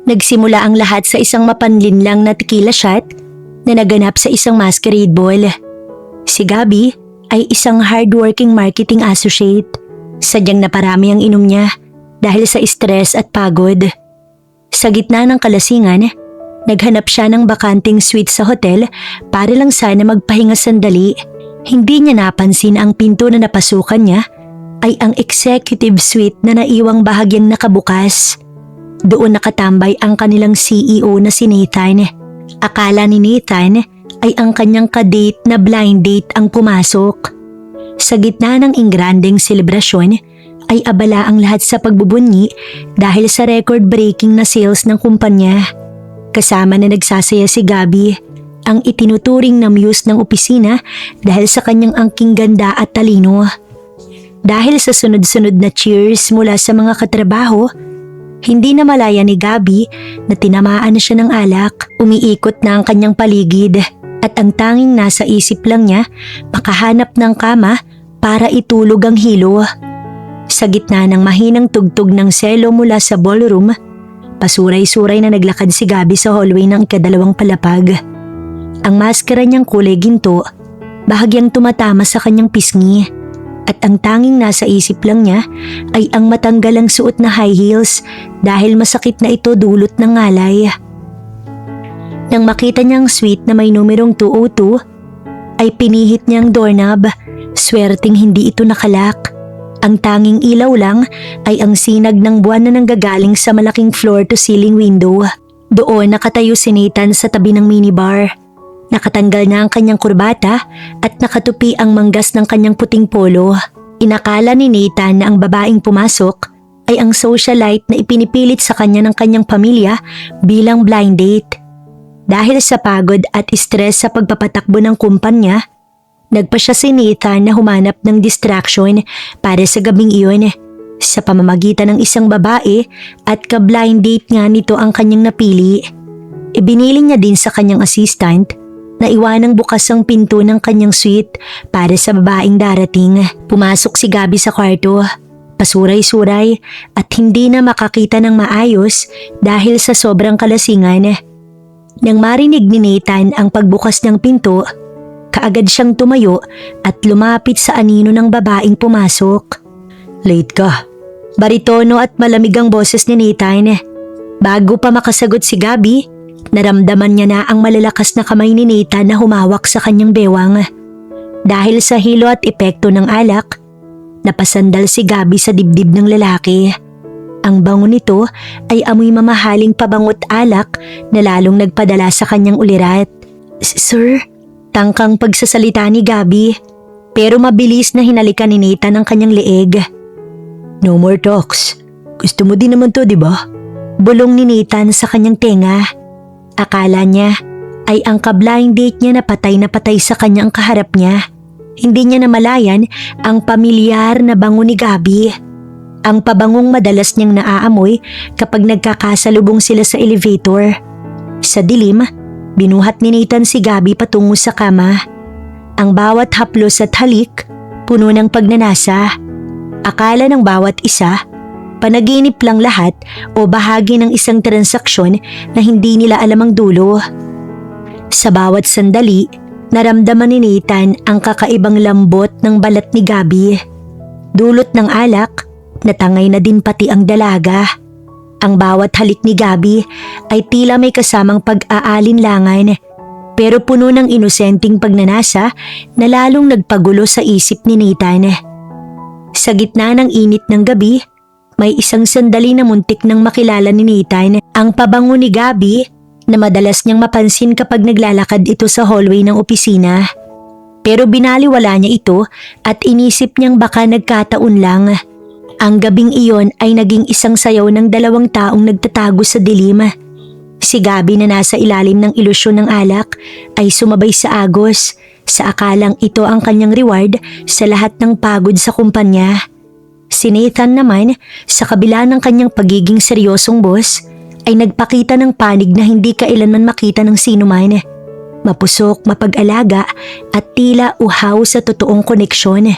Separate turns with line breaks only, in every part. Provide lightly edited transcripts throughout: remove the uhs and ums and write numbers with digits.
Nagsimula ang lahat sa isang mapanlinlang na tequila shot na naganap sa isang masquerade ball. Si Gabby ay isang hardworking marketing associate. Sadyang naparami ang inom niya dahil sa stress at pagod. Sa gitna ng kalasingan, naghanap siya ng bakanting suite sa hotel para lang sana magpahinga sandali. Hindi niya napansin ang pinto na napasukan niya ay ang executive suite na naiwang bahagyang nakabukas. Doon nakatambay ang kanilang CEO na si Nathan. Akala ni Nathan ay ang kanyang kadate na blind date ang pumasok. Sa gitna ng ingrandeng selebrasyon ay abala ang lahat sa pagbubunyi dahil sa record-breaking na sales ng kumpanya. Kasama na nagsasaya si Gabby, ang itinuturing na muse ng opisina dahil sa kanyang angking ganda at talino. Dahil sa sunod-sunod na cheers mula sa mga katrabaho, hindi na malaya ni Gabby na tinamaan na siya ng alak. Umiikot na ang kanyang paligid at ang tanging nasa isip lang niya makahanap ng kama para itulog ang hilo. Sa gitna ng mahinang tugtog ng selo mula sa ballroom, pasuray-suray na naglakad si Gabby sa hallway ng ikadalawang palapag. Ang maskara niyang kulay ginto, bahagyang tumatama sa kanyang pisngi. At ang tanging nasa isip lang niya ay ang matanggalang suot na high heels dahil masakit na ito dulot ng ngalay. Nang makita niyang suite na may numerong 202, ay pinihit niyang doorknob, swerteng hindi ito nakalak. Ang tanging ilaw lang ay ang sinag ng buwan na nanggagaling sa malaking floor-to-ceiling window. Doon nakatayo si Nathan sa tabi ng minibar. Nakatanggal na ang kanyang kurbata at nakatupi ang manggas ng kanyang puting polo. Inakala ni Nathan na ang babaeng pumasok ay ang socialite na ipinipilit sa kanya ng kanyang pamilya bilang blind date. Dahil sa pagod at stress sa pagpapatakbo ng kumpanya, nagpa siya si Nathan na humanap ng distraction para sa gabing iyon. Sa pamamagitan ng isang babae at ka-blind date nga nito ang kanyang napili. Ibinili niya din sa kanyang assistant na iwanang bukas ang pinto ng kanyang suite para sa babaeng darating. Pumasok si Gabby sa kwarto, pasuray-suray at hindi na makakita ng maayos dahil sa sobrang kalasingan. Nang marinig ni Nathan ang pagbukas ng pinto, kaagad siyang tumayo at lumapit sa anino ng babaeng pumasok. "Late ka." Baritono at malamig ang boses ni Nathan. Bago pa makasagot si Gabby, naramdaman niya na ang malalakas na kamay ni Nathan na humawak sa kanyang bewang. Dahil sa hilo at epekto ng alak, napasandal si Gabby sa dibdib ng lalaki. Ang bango nito ay amoy mamahaling pabangot alak na lalong nagpadala sa kanyang ulirat. "Sir?" Tangkang pagsasalita ni Gabby, pero mabilis na hinalikan ni Nathan ang kanyang leeg. "No more talks. Gusto mo din naman to, di ba?" Bulong ni Nathan sa kanyang tenga. Akala niya ay ang ka-blind date niya na patay sa kanyang kaharap niya. Hindi niya namalayan ang pamilyar na bango ni Gabby. Ang pabangong madalas niyang naaamoy kapag nagkakasalubong sila sa elevator. Sa dilim, binuhat ni Nathan si Gabby patungo sa kama. Ang bawat haplos at halik, puno ng pagnanasa. Akala ng bawat isa, panaginip lang lahat o bahagi ng isang transaksyon na hindi nila alam ang dulo. Sa bawat sandali, naramdaman ni Nathan ang kakaibang lambot ng balat ni Gabby. Dulot ng alak, natangay na din pati ang dalaga. Ang bawat halik ni Gabby ay tila may kasamang pag-aalinlangan, pero puno ng inosenteng pagnanasa na lalong nagpagulo sa isip ni Nathan. Sa gitna ng init ng gabi, may isang sandali na muntik nang makilala ni Nathan ang pabango ni Gabby na madalas niyang mapansin kapag naglalakad ito sa hallway ng opisina. Pero binaliwala niya ito at inisip niyang baka nagkataon lang. Ang gabing iyon ay naging isang sayaw ng dalawang taong nagtatago sa dilim. Si Gabby na nasa ilalim ng ilusyon ng alak ay sumabay sa agos sa akalang ito ang kanyang reward sa lahat ng pagod sa kumpanya. Si Nathan naman, sa kabila ng kanyang pagiging seryosong boss, ay nagpakita ng panig na hindi kailanman makita ng sinuman. Mapusok, mapag-alaga at tila uhaw sa totoong koneksyon.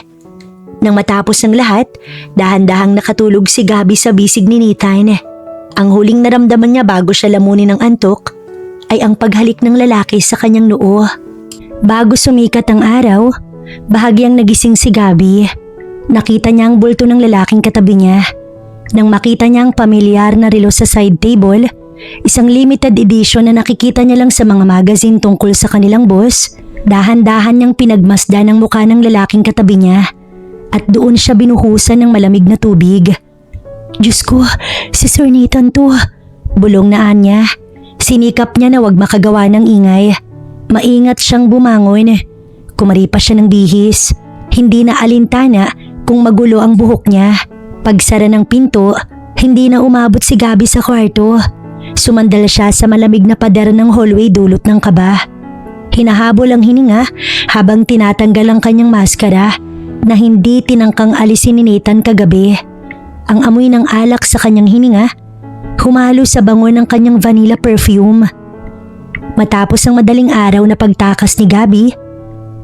Nang matapos ang lahat, dahan-dahang nakatulog si Gabby sa bisig ni Nathan. Ang huling naramdaman niya bago siya lamunin ng antok ay ang paghalik ng lalaki sa kanyang noo. Bago sumikat ang araw, bahagyang nagising si Gabby. Nakita niya ang bulto ng lalaking katabi niya. Nang makita niya ang pamilyar na relo sa side table, isang limited edition na nakikita niya lang sa mga magazine tungkol sa kanilang boss, dahan-dahan niyang pinagmasdan ang mukha ng lalaking katabi niya at doon siya binuhusan ng malamig na tubig. Diyos ko, si Sir Nathan to. Bulong na niya. Sinikap niya na wag makagawa ng ingay. Maingat siyang bumangon. Kumaripas siya ng bihis. Hindi na alintana kung magulo ang buhok niya. Pagsara ng pinto, hindi na umabot si Gabby sa kwarto. Sumandal siya sa malamig na pader ng hallway dulot ng kaba. Hinahabol ang hininga habang tinatanggal ang kanyang maskara na hindi tinangkang alisin ni Nathan kagabi. Ang amoy ng alak sa kanyang hininga, humalo sa bango ng kanyang vanilla perfume. Matapos ang madaling araw na pagtakas ni Gabby,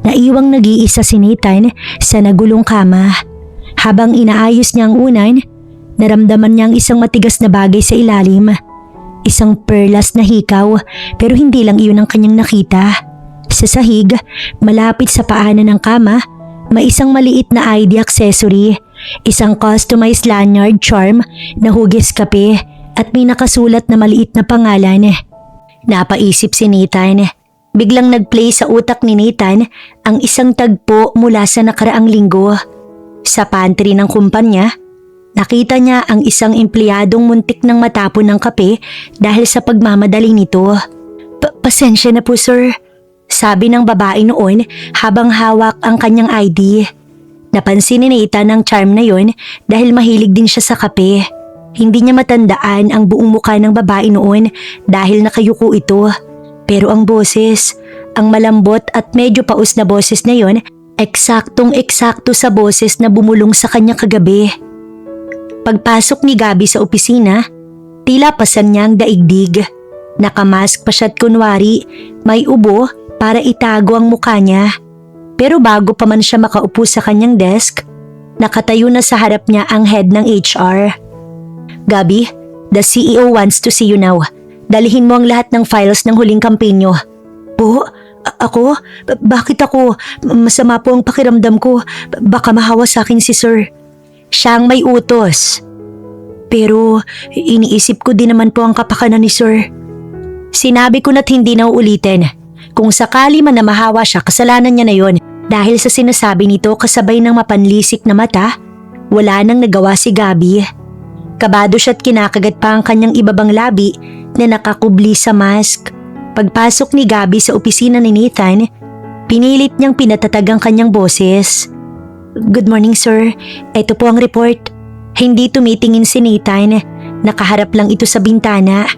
naiwang nag-iisa si Nathan sa nagulong kama. Habang inaayos niya ang unan, naramdaman niya ang isang matigas na bagay sa ilalim. Isang perlas na hikaw, pero hindi lang iyon ang kanyang nakita. Sa sahig, malapit sa paanan ng kama, may isang maliit na ID accessory, isang customized lanyard charm na hugis kape at may nakasulat na maliit na pangalan. Napaisip si Nathan. Biglang nagplay sa utak ni Nathan ang isang tagpo mula sa nakaraang linggo. Sa pantry ng kumpanya, nakita niya ang isang empleyadong muntik ng matapon ng kape dahil sa pagmamadali nito. Pasensya na po sir, sabi ng babae noon habang hawak ang kanyang ID. Napansin ni Nathan ang charm na yon dahil mahilig din siya sa kape. Hindi niya matandaan ang buong mukha ng babae noon dahil nakayuko ito. Pero ang boses, ang malambot at medyo paus na boses na yon, eksaktong-eksakto sa boses na bumulong sa kanya kagabi. Pagpasok ni Gabby sa opisina, tila pasan niya ang daigdig. Nakamask pa siya't kunwari may ubo para itago ang mukha niya. Pero bago pa man siya makaupo sa kanyang desk, nakatayo na sa harap niya ang head ng HR. Gabby, the CEO wants to see you now. Dalihin mo ang lahat ng files ng huling kampenyo. Po? Ako? Bakit ako? Masama po ang pakiramdam ko. Baka mahawa sa akin si sir. Siya ang may utos. Pero iniisip ko din naman po ang kapakanan ni sir. Sinabi ko na't hindi na uulitin. Kung sakali man na mahawa siya, kasalanan niya na yon. Dahil sa sinasabi nito kasabay ng mapanlisik na mata, wala nang nagawa si Gabby. Kabado siya't kinakagat pa ang kanyang ibabang labi na nakakubli sa mask. Pagpasok ni Gabby sa opisina ni Nathan, pinilit niyang pinatatag ang kanyang boses. Good morning sir, ito po ang report. Hindi tumitingin si Nathan, nakaharap lang ito sa bintana.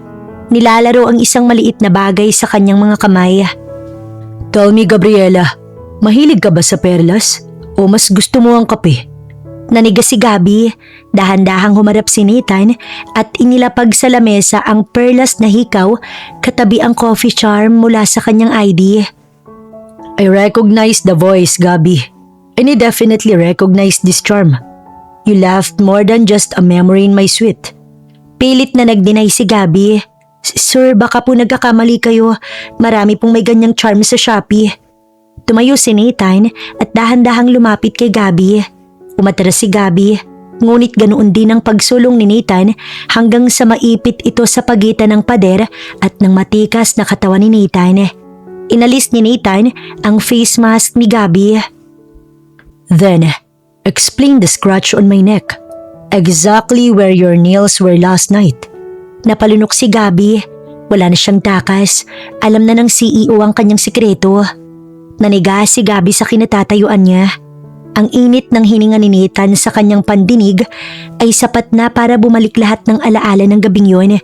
Nilalaro ang isang maliit na bagay sa kanyang mga kamay. Tell me Gabriela, mahilig ka ba sa perlas o mas gusto mo ang kape? Nanigas si Gabby, dahan-dahang humarap si Nathan at inilapag sa lamesa ang perlas na hikaw katabi ang coffee charm mula sa kanyang ID. I recognize the voice, Gabby. And I definitely recognize this charm. You left more than just a memory in my suite. Pilit na nag-deny si Gabby. Sir, baka po nagkakamali kayo. Marami pong may ganyang charm sa Shopee. Tumayo si Nathan at dahan-dahang lumapit kay Gabby. Umatras si Gabby, ngunit ganoon din ang pagsulong ni Nathan hanggang sa maipit ito sa pagitan ng pader at ng matikas na katawan ni Nathan. Inalis ni Nathan ang face mask ni Gabby. Then, explain the scratch on my neck. Exactly where your nails were last night. Napalunok si Gabby. Wala na siyang takas. Alam na ng CEO ang kanyang sikreto. Naniga si Gabby sa kinatatayuan niya. Ang init ng hininga ni Nathan sa kanyang pandinig ay sapat na para bumalik lahat ng alaala ng gabing yon.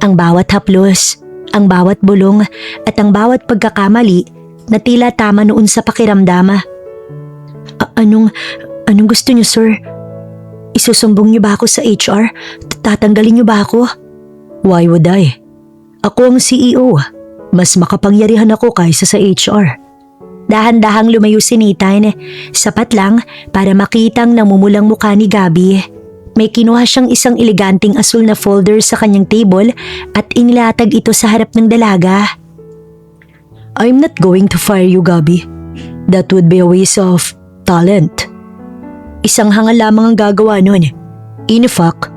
Ang bawat haplos, ang bawat bulong at ang bawat pagkakamali na tila tama noon sa pakiramdam. Anong gusto niyo sir? Isusumbong niyo ba ako sa HR? Tatanggalin niyo ba ako? Why would I? Ako ang CEO. Mas makapangyarihan ako kaysa sa HR. Dahan-dahang lumayo si Nathan, sapat lang para makitang namumulang mukha ni Gabby. May kinuha siyang isang eleganting asul na folder sa kanyang table at inilatag ito sa harap ng dalaga.
I'm not going to fire you, Gabby. That would be a waste of talent. Isang hangal lamang ang gagawa nun. In fact,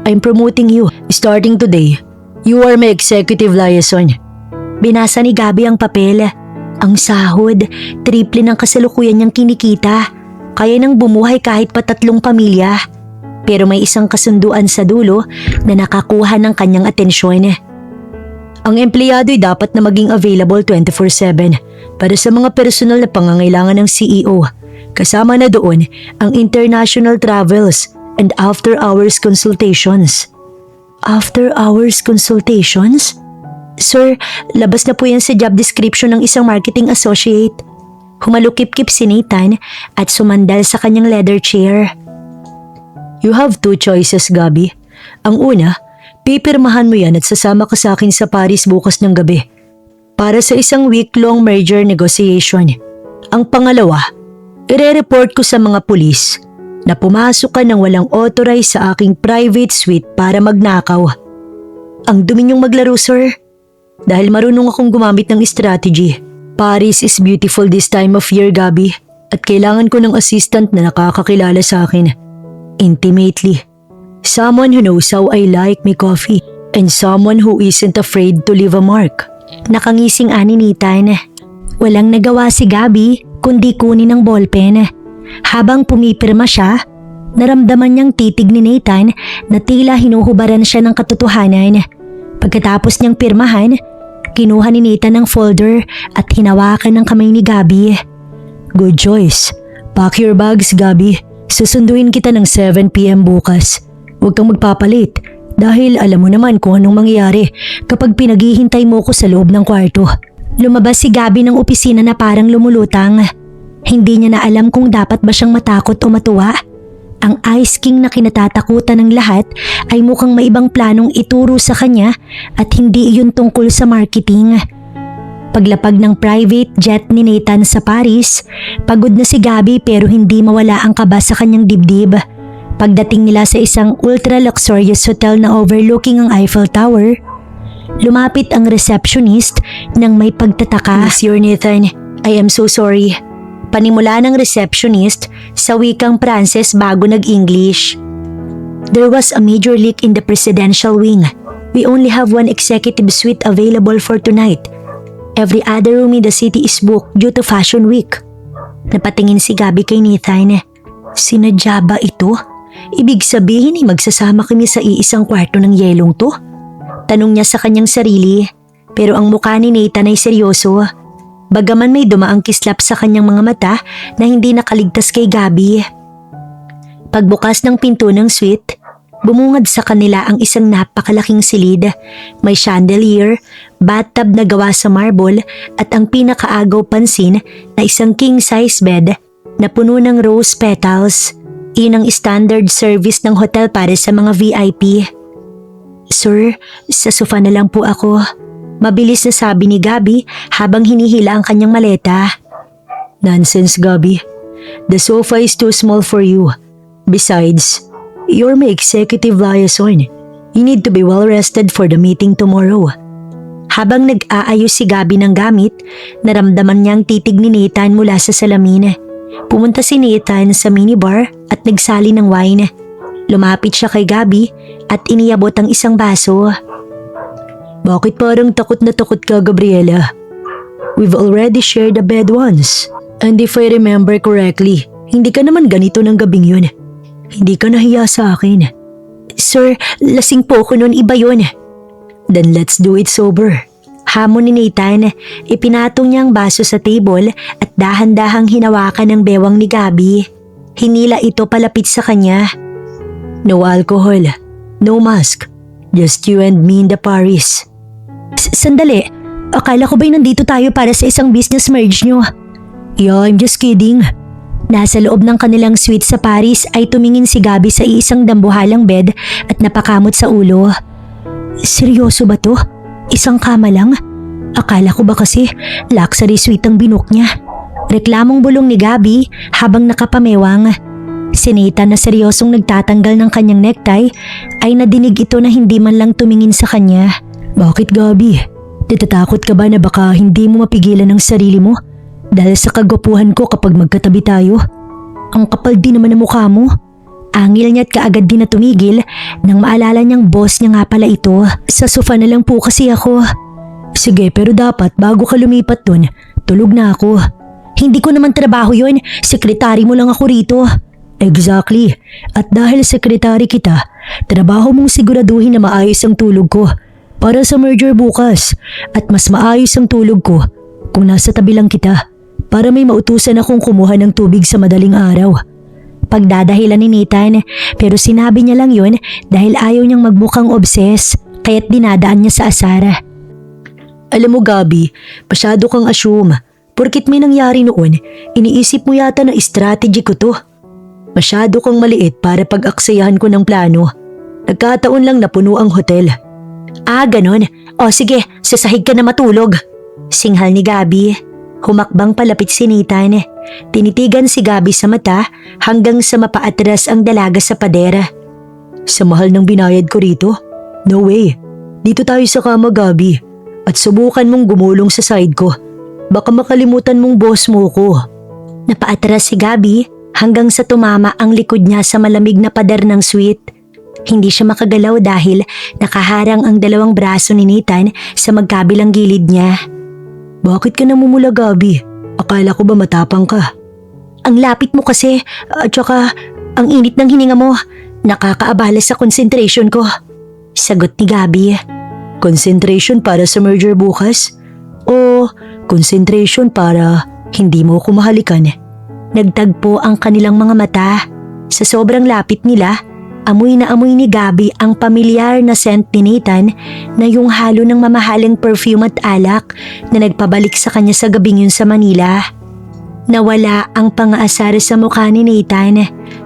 I'm promoting you. Starting today, you are my executive liaison.
Binasa ni Gabby ang papel. Ang sahod, triple ng kasalukuyan niyang kinikita. Kaya nang bumuhay kahit pa 3 pamilya. Pero may isang kasunduan sa dulo na nakakuha ng kanyang atensyon.
Ang empleyado ay dapat na maging available 24/7 para sa mga personal na pangangailangan ng CEO. Kasama na doon ang international travels and after-hours consultations.
After-hours consultations? Sir, labas na po yan sa job description ng isang marketing associate. Humalukip-kip si Nathan at sumandal sa kanyang leather chair.
You have 2 choices, Gabby. Ang una, pipirmahan mo yan at sasama ka sa akin sa Paris bukas ng gabi para sa isang week-long merger negotiation. Ang pangalawa, ire-report ko sa mga pulis na pumasok ka ng walang authorize sa aking private suite para magnakaw. Ang dumi niyong maglaro, sir. Dahil marunong akong gumamit ng strategy. Paris is beautiful this time of year, Gabby, at kailangan ko ng assistant na nakakakilala sa akin intimately. Someone who knows how I like my coffee and someone who isn't afraid to leave a mark.
Nakangising ani Nathan. Walang nagawa si Gabby kundi kunin ang ballpen. Habang pumipirma siya, naramdaman niyang titig ni Nathan na tila hinuhubaran siya ng katotohanan. Pagkatapos niyang pirmahan, kinuha ni Nathan ang folder at hinawakan ng kamay ni Gabby.
Good choice. Pack your bags, Gabby. Susunduin kita ng 7 p.m. bukas. Huwag kang magpapalit dahil alam mo naman kung anong mangyayari kapag pinaghihintay mo ko sa loob ng kwarto.
Lumabas si Gabby ng opisina na parang lumulutang. Hindi niya na alam kung dapat ba siyang matakot o matuwa. Ang Ice King na kinatatakutan ng lahat ay mukhang may ibang planong ituro sa kanya at hindi iyon tungkol sa marketing. Paglapag ng private jet ni Nathan sa Paris, pagod na si Gabby pero hindi mawala ang kaba sa kanyang dibdib. Pagdating nila sa isang ultra-luxurious hotel na overlooking ang Eiffel Tower, lumapit ang receptionist nang may pagtataka.
Monsieur Nathan,
I am so sorry. Panimula ng receptionist sa wikang Pranses bago nag-English. There was a major leak in the presidential wing. We only have 1 executive suite available for tonight. Every other room in the city is booked due to Fashion Week. Napatingin si Gabby kay Nathan. Sinadya ba ito? Ibig sabihin ay magsasama kami sa iisang kwarto ng yelong to? Tanong niya sa kanyang sarili. Pero ang mukha ni Nathan ay seryoso. Bagaman may dumaang kislap sa kanyang mga mata na hindi nakaligtas kay Gabby. Pagbukas ng pinto ng suite, bumungad sa kanila ang isang napakalaking silid. May chandelier, bathtub na gawa sa marble at ang pinakaagaw pansin na isang king-size bed na puno ng rose petals. Iyon ang standard service ng hotel para sa mga VIP. Sir, sa sofa na lang po ako. Mabilis na sabi ni Gabby habang hinihila ang kanyang maleta.
Nonsense, Gabby. The sofa is too small for you. Besides, you're my executive liaison. You need to be well rested for the meeting tomorrow.
Habang nag-aayos si Gabby ng gamit, naramdaman niya ang titig ni Nathan mula sa salamin. Pumunta si Nathan sa minibar at nagsali ng wine. Lumapit siya kay Gabby at iniyabot ang isang baso.
Bakit parang takot na takot ka, Gabriela? We've already shared a bed once. And if I remember correctly, hindi ka naman ganito ng gabing yun. Hindi ka nahiya sa akin.
Sir, lasing po ko noon, iba yun.
Then let's do it sober.
Hamon ni Nathan, ipinatong niya ang baso sa table at dahan-dahang hinawakan ng bewang ni Gabby. Hinila ito palapit sa kanya.
No alcohol, no mask, just you and me in the Paris.
Sandali, akala ko ba'y nandito tayo para sa isang business merge nyo?
Yeah, I'm just kidding.
Nasa loob ng kanilang suite sa Paris ay tumingin si Gabby sa isang dambuhalang bed at napakamot sa ulo. Seryoso ba to? Isang kama lang? Akala ko ba kasi luxury suite ang binook niya? Reklamong bulong ni Gabby habang nakapamewang. Si Nathan na seryosong nagtatanggal ng kanyang necktie ay nadinig ito na hindi man lang tumingin sa kanya.
Bakit Gabi? Natatakot ka ba na baka hindi mo mapigilan ang sarili mo? Dahil sa kagwapuhan ko kapag magkatabi tayo? Ang kapal din naman ng mukha mo.
Angil niya't kaagad din na tumigil nang maalala niyang boss niya nga pala ito. Sa sofa na lang po kasi ako.
Sige, pero dapat bago ka lumipat dun, tulog na ako.
Hindi ko naman trabaho yun. Sekretary mo lang ako rito.
Exactly. At dahil sekretary kita, trabaho mong siguraduhin na maayos ang tulog ko para sa merger bukas. At mas maayos ang tulog ko kung nasa tabi lang kita para may mautusan akong kumuha ng tubig sa madaling araw.
Pagdadahilan ni Nathan, pero sinabi niya lang yun dahil ayaw niyang magmukhang obses, kaya't dinadaan niya sa asara.
Alam mo Gabi, masyado kang assume. Porkit may nangyari noon, iniisip mo yata na strategy ko to. Masyado kang maliit para pag-aksayahan ko ng plano. Nagkataon lang na puno ang hotel.
Ah, ganon. O sige, sasahig ka na matulog. Singhal ni Gabi. Humakbang palapit si Nathan. Tinitigan si Gabi sa mata hanggang sa mapaatras ang dalaga sa padera.
Sa mahal ng binayad ko rito? No way. Dito tayo sa kama Gabi. At subukan mong gumulong sa side ko. Baka makalimutan mong boss mo ko.
Napaatras si Gabi hanggang sa tumama ang likod niya sa malamig na pader ng suite. Hindi siya makagalaw dahil nakaharang ang dalawang braso ni Nathan sa magkabilang gilid niya.
Bakit ka namumula Gabi? Akala ko ba matapang ka?
Ang lapit mo kasi at saka ang init ng hininga mo. Nakakaabala sa concentration ko. Sagot ni Gabi.
Concentration para sa merger bukas? O concentration para hindi mo ko mahalikan?
Nagtagpo ang kanilang mga mata. Sa sobrang lapit nila, amoy na amoy ni Gabi ang pamilyar na scent ni Nathan na yung halo ng mamahaling perfume at alak na nagpabalik sa kanya sa gabing yun sa Manila. Nawala ang pang-aasar sa mukha ni Nathan.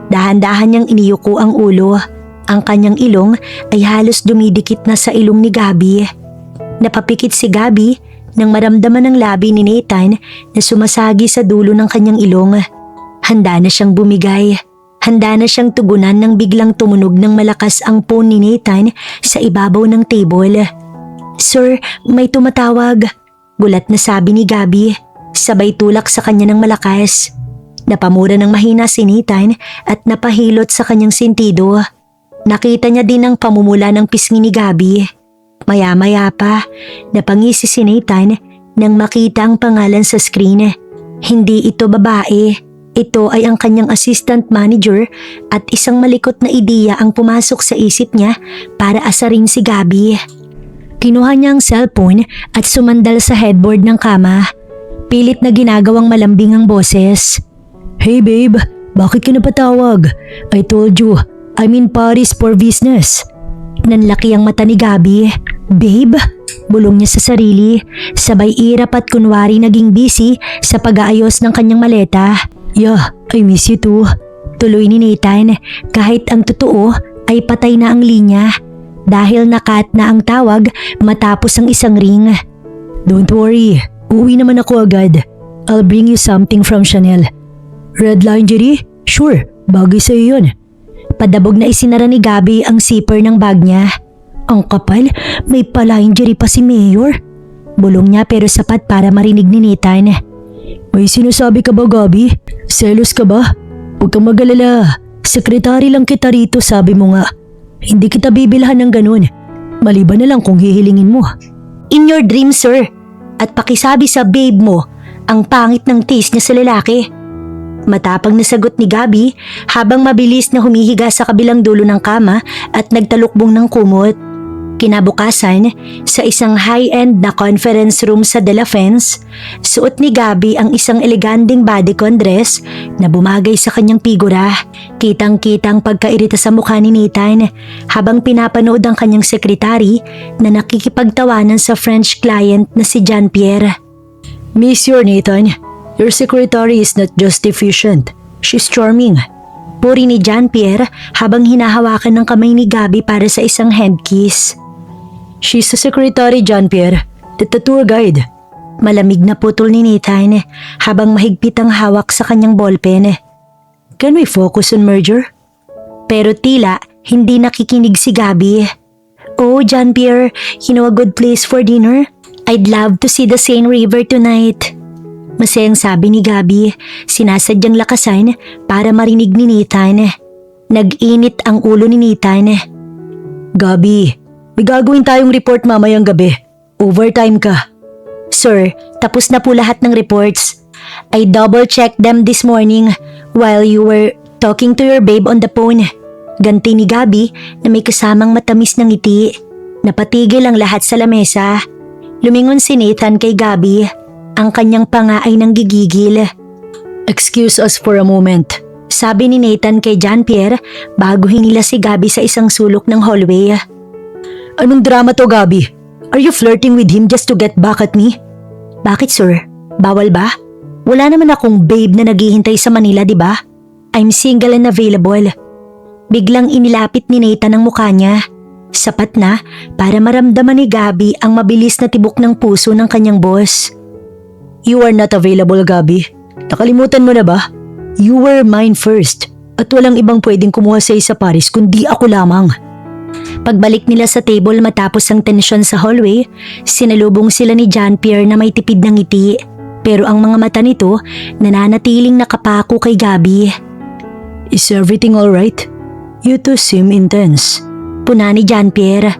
Dahan-dahan niyang iniyuko ang ulo. Ang kanyang ilong ay halos dumidikit na sa ilong ni Gabi. Napapikit si Gabi nang maramdaman ng labi ni Nathan na sumasagi sa dulo ng kanyang ilong. Handa na siyang bumigay. Handa na siyang tugunan nang biglang tumunog ng malakas ang phone ni Nathan sa ibabaw ng table. Sir, may tumatawag. Gulat na sabi ni Gabi. Sabay tulak sa kanya ng malakas. Napamura ng mahina si Nathan at napahilot sa kanyang sentido. Nakita niya din ang pamumula ng pisngi ni Gabi. Maya-maya pa, napangisi si Nathan nang makita ang pangalan sa screen. Hindi ito babae. Ito ay ang kanyang assistant manager at isang malikot na ideya ang pumasok sa isip niya para asarin si Gabi. Kinuha niya ang cellphone at sumandal sa headboard ng kama. Pilit na ginagawang malambing ang boses.
Hey babe, bakit ka napatawag? I told you, I'm in Paris for business.
Nanlaki ang mata ni Gabi. Babe? Bulong niya sa sarili. Sabay irap at kunwari naging busy sa pag-aayos ng kanyang maleta.
Yeah, I miss you too.
Tuloy ni Nathan kahit ang totoo ay patay na ang linya dahil nakat na ang tawag matapos ang isang ring.
Don't worry, uuwi naman ako agad. I'll bring you something from Chanel. Red lingerie? Sure, bagay sa'yo yun.
Padabog na isinara ni Gabi ang zipper ng bag niya. Ang kapal, may pa-lingerie pa si Mayor. Bulong niya pero sapat para marinig ni Nathan.
May sinasabi ka ba Gabi? Selos ka ba? Huwag kang mag-alala. Sekretary lang kita rito sabi mo nga. Hindi kita bibilhan ng ganun. Maliban na lang kung hihilingin mo.
In your dream sir. At pakisabi sa babe mo ang pangit ng taste niya sa lalaki. Matapang na sagot ni Gabi habang mabilis na humihiga sa kabilang dulo ng kama at nagtalukbong ng kumot. Kinabukasan, sa isang high-end na conference room sa De La Fence, suot ni Gabi ang isang elegandeng bodycon dress na bumagay sa kanyang figura. Kitang-kitang pagkairita sa mukha ni Nathan habang pinapanood ang kanyang sekretary na nakikipagtawanan sa French client na si Jean-Pierre.
Monsieur Nathan, your secretary is not just efficient, she's charming.
Puri ni Jean-Pierre habang hinahawakan ng kamay ni Gabi para sa isang hand kiss.
She's the secretary, Jean-Pierre, the tour guide.
Malamig na putol ni Nathan habang mahigpit ang hawak sa kanyang ballpen.
Can we focus on merger?
Pero tila hindi nakikinig si Gabby. Oh, John Pierre, you know a good place for dinner? I'd love to see the Seine River tonight. Masayang sabi ni Gabby, sinasadyang lakasan para marinig ni Nathan. Nag-init ang ulo ni Nathan.
Gabby, may gagawin tayong report mamayang gabi. Overtime ka.
Sir, tapos na po lahat ng reports. I double-checked them this morning while you were talking to your babe on the phone. Ganti ni Gabby na may kasamang matamis ng ngiti. Napatigil ang lahat sa lamesa. Lumingon si Nathan kay Gabby. Ang kanyang panga ay nanggigigil.
Excuse us for a moment.
Sabi ni Nathan kay John Pierre bago hinila si Gabby sa isang sulok ng hallway.
Anong drama to, Gabby? Are you flirting with him just to get back at me?
Bakit, sir? Bawal ba? Wala naman akong babe na naghihintay sa Manila, di ba? I'm single and available. Biglang inilapit ni Nathan ang mukha niya. Sapat na para maramdaman ni Gabby ang mabilis na tibok ng puso ng kanyang boss.
You are not available, Gabby. Nakalimutan mo na ba? You were mine first. At walang ibang pwedeng kumuha sa Paris kundi ako lamang.
Pagbalik nila sa table matapos ang tensyon sa hallway, sinalubong sila ni John Pierre na may tipid ng ngiti. Pero ang mga mata nito nananatiling nakapako kay Gabby.
Is everything alright? You two seem intense.
Puna ni John Pierre.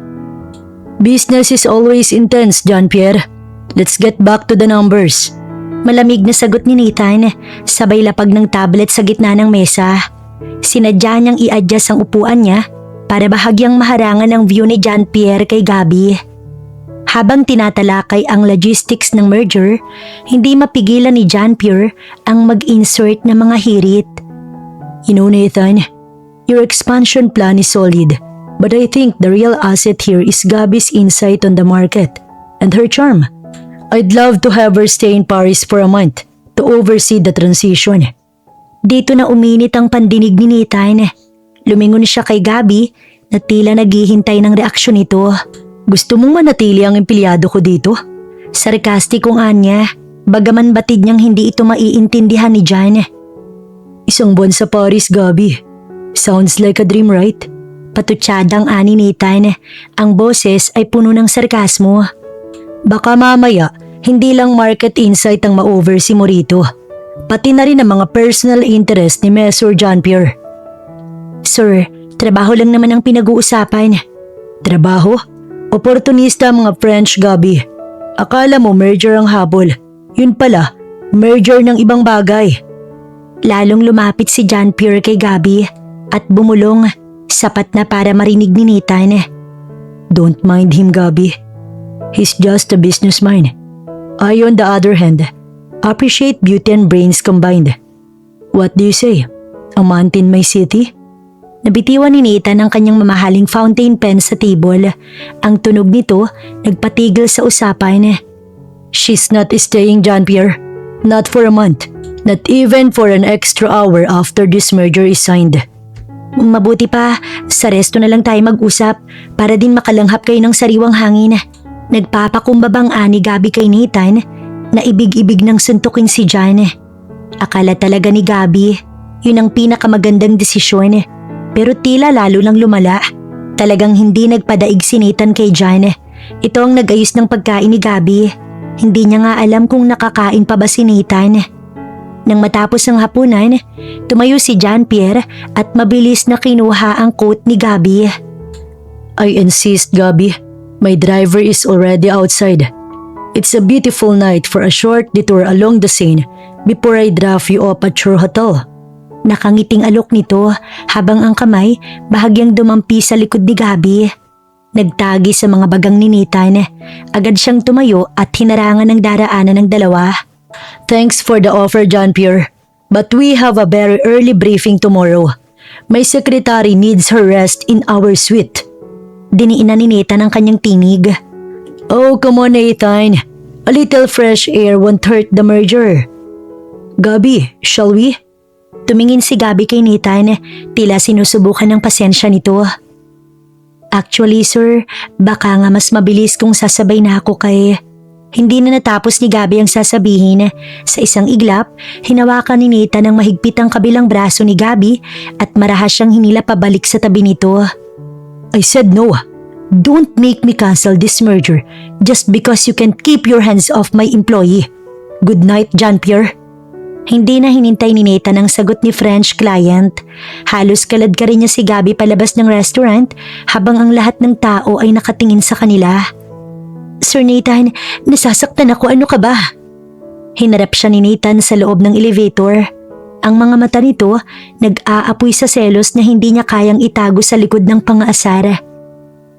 Business is always intense, John Pierre. Let's get back to the numbers.
Malamig na sagot ni Nathan, sabay lapag ng tablet sa gitna ng mesa. Sinadya niyang i-adjust ang upuan niya para bahagyang maharangan ang view ni John Pierre kay Gabby. Habang tinatalakay ang logistics ng merger, hindi mapigilan ni John Pierre ang mag-insert ng mga hirit.
You know, Nathan, your expansion plan is solid, but I think the real asset here is Gabby's insight on the market and her charm. I'd love to have her stay in Paris for a month to oversee the transition.
Dito na uminit ang pandinig ni Nathan. Lumingon siya kay Gabby na tila naghihintay ng reaksyon nito.
Gusto mong manatili ang empleyado ko dito?
Sarkastikong anya, bagaman batid niyang hindi ito maiintindihan ni John.
Isang buwan sa Paris, Gabby. Sounds like a dream, right?
Patutsyadang ani ni Nathan. Ang boses ay puno ng sarkasmo.
Baka mamaya, hindi lang market insight ang ma-oversee mo rito. Pati na rin ang mga personal interest ni Messer John Pierre.
Sir, trabaho lang naman ang pinag-uusapan.
Trabaho? Oportunista ang mga French, Gabby. Akala mo merger ang habol. Yun pala, merger ng ibang bagay.
Lalong lumapit si John Pierre kay Gabby at bumulong, sapat na para marinig ni Nathan.
Don't mind him, Gabby. He's just a businessman. I, on the other hand, appreciate beauty and brains combined. What do you say? A month in my city?
Nabitiwan ni Nathan ang kanyang mamahaling fountain pen sa table. Ang tunog nito nagpatigil sa usapan.
She's not staying, John Pierre. Not for a month. Not even for an extra hour after this merger is signed.
Mabuti pa, sa resto na lang tayo mag-usap para din makalanghap kayo ng sariwang hangin. Nagpapakumbabang ani Gabby kay Nathan na ibig-ibig ng suntukin si John. Akala talaga ni Gabby, yun ang pinakamagandang desisyon. Pero tila lalo nang lumala. Talagang hindi nagpadaig si Nathan kay John. Ito ang nag-ayos ng pagkain ni Gabby. Hindi niya nga alam kung nakakain pa ba si Nathan. Nang matapos ang hapunan, tumayo si John Pierre at mabilis na kinuha ang coat ni Gabby.
I insist, Gabby. My driver is already outside. It's a beautiful night for a short detour along the Seine before I drop you off at your hotel.
Nakangiting alok nito habang ang kamay bahagyang dumampi sa likod ni Gabby. Nagtagi sa mga bagang ni Nathan. Agad siyang tumayo at hinarangan ng daraanan ng dalawa.
Thanks for the offer, John Pierre. But we have a very early briefing tomorrow. My secretary needs her rest in our suite.
Diniinan ni Nathan ang kanyang tinig.
Oh, come on, Nathan. A little fresh air won't hurt the merger. Gabby, shall we?
Tumingin si Gabby kay Nathan, tila sinusubukan ng pasensya nito. Actually, sir, baka nga mas mabilis kung sasabay na ako kay... Hindi na natapos ni Gabby ang sasabihin. Sa isang iglap, hinawakan ni Nathan ang mahigpit ang kabilang braso ni Gabby at marahas siyang hinila pabalik sa tabi nito.
I said no. Don't make me cancel this merger just because you can't keep your hands off my employee. Good night, Jean-Pierre.
Hindi na hinintay ni Nathan ang sagot ni French client. Halos kalad ka rin niya si Gabby palabas ng restaurant habang ang lahat ng tao ay nakatingin sa kanila. Sir Nathan, nasasaktan ako, ano ka ba? Hinarap siya ni Nathan sa loob ng elevator. Ang mga mata nito nag-aapoy sa selos na hindi niya kayang itago sa likod ng pang-aasar.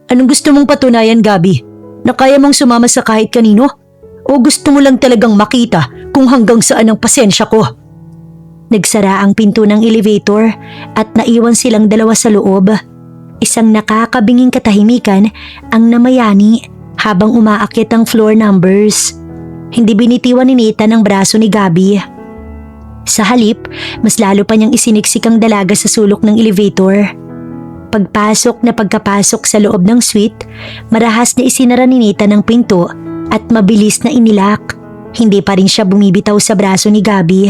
Anong gusto mong patunayan, Gabby? Na kaya mong sumama sa kahit kanino? O gusto mo lang talagang makita kung hanggang saan ang pasensya ko?
Nagsara ang pinto ng elevator at naiwan silang dalawa sa loob. Isang nakakabinging katahimikan ang namayani habang umaakyat ang floor numbers. Hindi binitiwan ni Nathan ang braso ni Gabby. Sa halip, mas lalo pa niyang isiniksik ang dalaga sa sulok ng elevator. Pagkapasok sa loob ng suite, marahas na isinara ni Nathan ang pinto at mabilis na inilak. Hindi pa rin siya bumibitaw sa braso ni Gabby.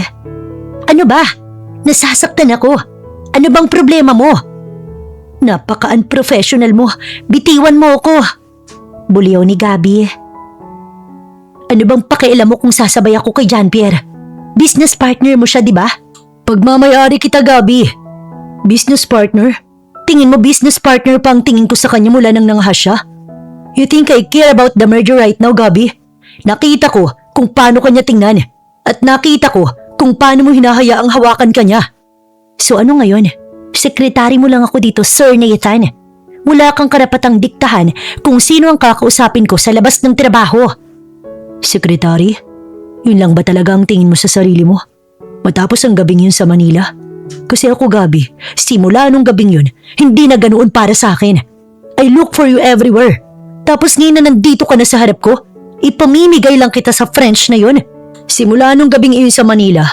Ano ba? Nasasaktan ako. Ano bang problema mo?
Napaka-unprofessional mo. Bitiwan mo ako.
Buliw ni Gabby.
Ano bang pakialam mo kung sasabay ako kay Jean-Pierre? Business partner mo siya, di ba? Pagmamayari kita, Gabby. Business partner? Tingin mo business partner pa ang tingin ko sa kanya mula nang nangahas siya? You think I care about the merger right now, Gabby? Nakita ko kung paano kanya tingnan at nakita ko kung paano mo hinahayaang hawakan kanya.
So ano ngayon? Sekretary mo lang ako dito, Sir Nathan. Wala kang karapatang diktahan kung sino ang kakausapin ko sa labas ng trabaho.
Sekretary? Yun lang ba talaga ang tingin mo sa sarili mo? Matapos ang gabing yun sa Manila? Kasi ako, Gabby, simula nung gabing yun, hindi na ganoon para sa akin. I look for you everywhere. Tapos ngayon na nandito ka na sa harap ko, ipamimigay lang kita sa French na yun. Simula nung gabing iyon sa Manila,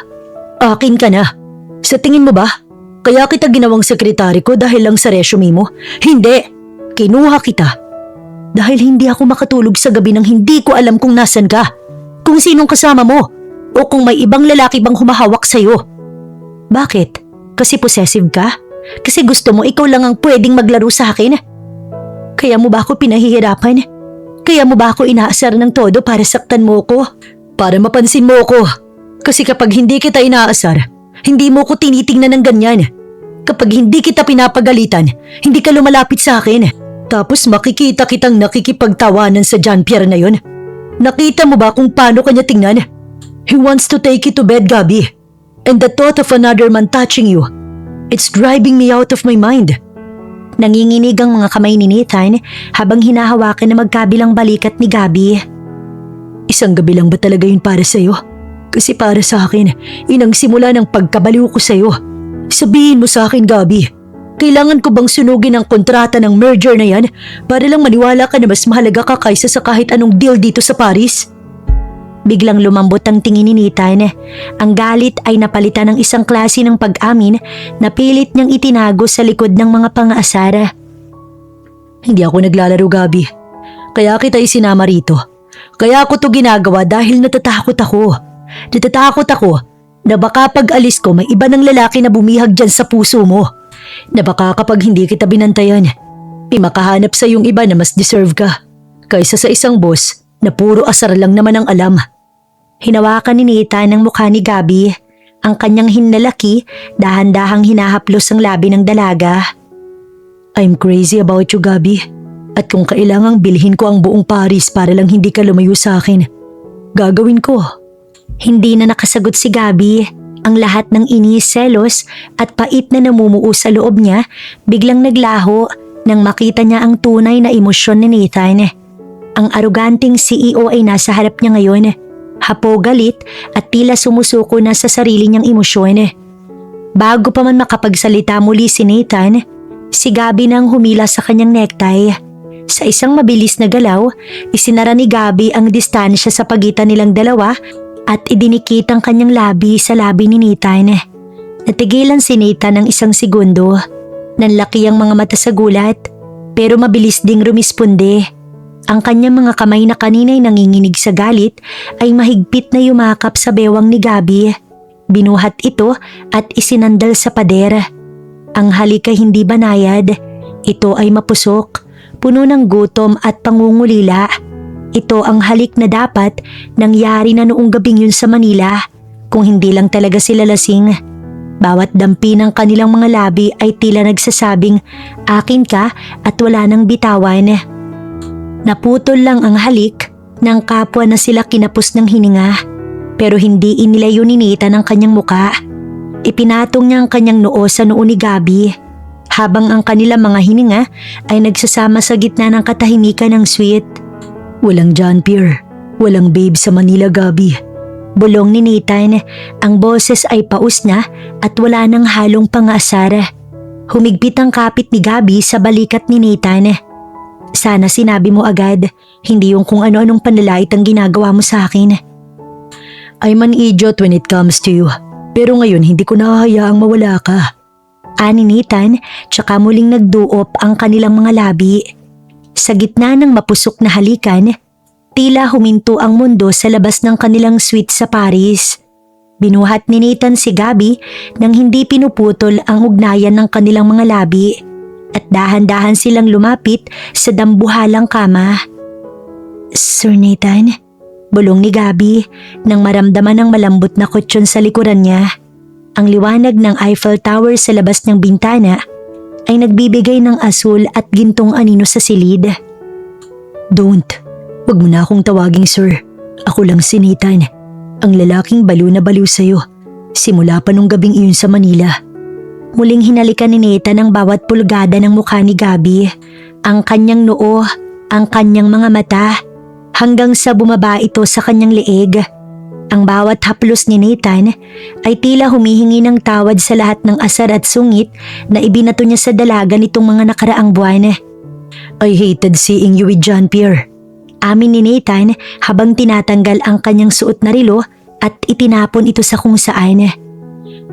akin ka na. Sa tingin mo ba, kaya kita ginawang sekretary ko dahil lang sa resume mo? Hindi. Kinuha kita. Dahil hindi ako makatulog sa gabi nang hindi ko alam kung nasan ka. Kung sinong kasama mo. O kung may ibang lalaki bang humahawak sa'yo.
Bakit? Kasi possessive ka? Kasi gusto mo ikaw lang ang pwedeng maglaro sa akin? Kaya mo ba ako pinahihirapan? Kaya mo ba ako inaasar ng todo para saktan mo ko?
Para mapansin mo ko. Kasi kapag hindi kita inaasar, hindi mo ko tinitingnan ng ganyan. Kapag hindi kita pinapagalitan, hindi ka lumalapit sa akin. Tapos makikita kitang nakikipagtawanan sa Jean-Pierre na yun. Nakita mo ba kung paano kanya tingnan? He wants to take you to bed, Gabby. And the thought of another man touching you, it's driving me out of my mind.
Nanginginig ang mga kamay ni Nathan habang hinahawakan na magkabilang balikat ni Gabby.
Isang gabi lang ba talaga yun para sa'yo? Kasi para sa akin, inang simula ng pagkabaliw ko sa'yo. Sabihin mo sa akin, Gabby, kailangan ko bang sunugin ang kontrata ng merger na yan para lang maniwala ka na mas mahalaga ka kaysa sa kahit anong deal dito sa Paris?
Biglang lumambot ang tingin ni Nathan. Ang galit ay napalitan ng isang klase ng pag-amin na pilit niyang itinago sa likod ng mga pang-aasara.
Hindi ako naglalaro, Gabby. Kaya kita isinama rito. Kaya ako to ginagawa dahil natatakot ako. Natatakot ako na baka pag alis ko may iba ng lalaki na bumihag dyan sa puso mo. Na baka kapag hindi kita binantayan, may makahanap sa yung iba na mas deserve ka. Kaysa sa isang boss na puro asar lang naman ang alam.
Hinawakan ni Nathan ang mukha ni Gabby. Ang kanyang hinlalaki, dahan-dahang hinahaplos ang labi ng dalaga.
I'm crazy about you, Gabby. At kung kailangang bilhin ko ang buong Paris para lang hindi ka lumayo sa akin, gagawin ko.
Hindi na nakasagot si Gabby. Ang lahat ng inis, selos at pait na namumuo sa loob niya biglang naglaho nang makita niya ang tunay na emosyon ni Nathan. Ang aroganting CEO ay nasa harap niya ngayon. Hapo galit at tila sumusuko na sa sarili niyang emosyon. Bago pa man makapagsalita muli si Nathan, si Gabby nang humila sa kanyang necktie. Sa isang mabilis na galaw, isinara ni Gabby ang distansya sa pagitan nilang dalawa at idinikit ang kanyang labi sa labi ni Nathan. Natigilan si Nathan ng isang segundo. Nanlaki ang mga mata sa gulat, pero mabilis ding rumisponde. Ang kanyang mga kamay na kanina'y nanginginig sa galit ay mahigpit na yumakap sa bewang ni Gabby. Binuhat ito at isinandal sa pader. Ang halik ay hindi banayad. Ito ay mapusok, puno ng gutom at pangungulila. Ito ang halik na dapat nangyari na noong gabing yun sa Manila kung hindi lang talaga sila lasing. Bawat dampi ng kanilang mga labi ay tila nagsasabing, "Akin ka at wala nang bitawan." Naputol lang ang halik ng kapwa na sila kinapos ng hininga, pero hindi inilayo ni Nathan ang kanyang muka. Ipinatong niya ang kanyang noo sa noo ni Gabby, habang ang kanilang mga hininga ay nagsasama sa gitna ng katahimikan ng suite.
Walang John Pierre, walang babe sa Manila, Gabby.
Bulong ni Nathan, ang boses ay paus na at wala nang halong pangasar. Humigpit ang kapit ni Gabby sa balikat ni Nathan. Sana sinabi mo agad, hindi yung kung ano-anong panlalait ang ginagawa mo sa akin.
I'm an idiot when it comes to you, pero ngayon hindi ko nahahayaang mawala ka.
Ani Nathan, tsaka muling nagduop ang kanilang mga labi. Sa gitna ng mapusok na halikan, tila huminto ang mundo sa labas ng kanilang suite sa Paris. Binuhat ni Nathan si Gabby nang hindi pinuputol ang ugnayan ng kanilang mga labi. At dahan-dahan silang lumapit sa dambuhalang kama. "Sir Nathan?" bulong ni Gabby nang maramdaman ng malambot na kutsyon sa likuran niya. Ang liwanag ng Eiffel Tower sa labas ng bintana ay nagbibigay ng asul at gintong anino sa silid.
Don't. Wag mo na akong tawaging sir. Ako lang si Nathan. Ang lalaking baliw na baliw sa'yo. Simula pa nung gabing iyon sa Manila.
Muling hinalikan ni Nathan ang bawat pulgada ng mukha ni Gabby, ang kanyang noo, ang kanyang mga mata, hanggang sa bumaba ito sa kanyang leeg. Ang bawat haplos ni Nathan ay tila humihingi ng tawad sa lahat ng asar at sungit na ibinato niya sa dalaga nitong mga nakaraang buwan.
I hated seeing you with John Pierre.
Amin ni Nathan habang tinatanggal ang kanyang suot na relo at itinapon ito sa kung saan.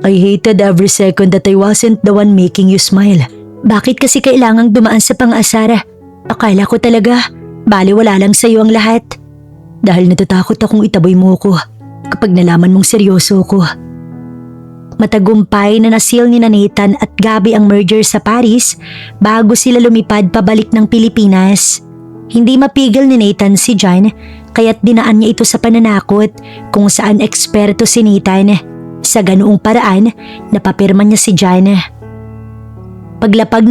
I hated every second that I wasn't the one making you smile.
Bakit kasi kailangang dumaan sa pang-asara? Akala ko talaga, baliwala lang sa'yo ang lahat.
Dahil natatakot akong itaboy mo ko kapag nalaman mong seryoso ko.
Matagumpay na nasil ni Nathan at Gabby ang merger sa Paris bago sila lumipad pabalik ng Pilipinas. Hindi mapigil ni Nathan si John kaya't dinaan niya ito sa pananakot kung saan eksperto si Nathan. Sa ganoong paraan, napapirma niya si John. Paglapag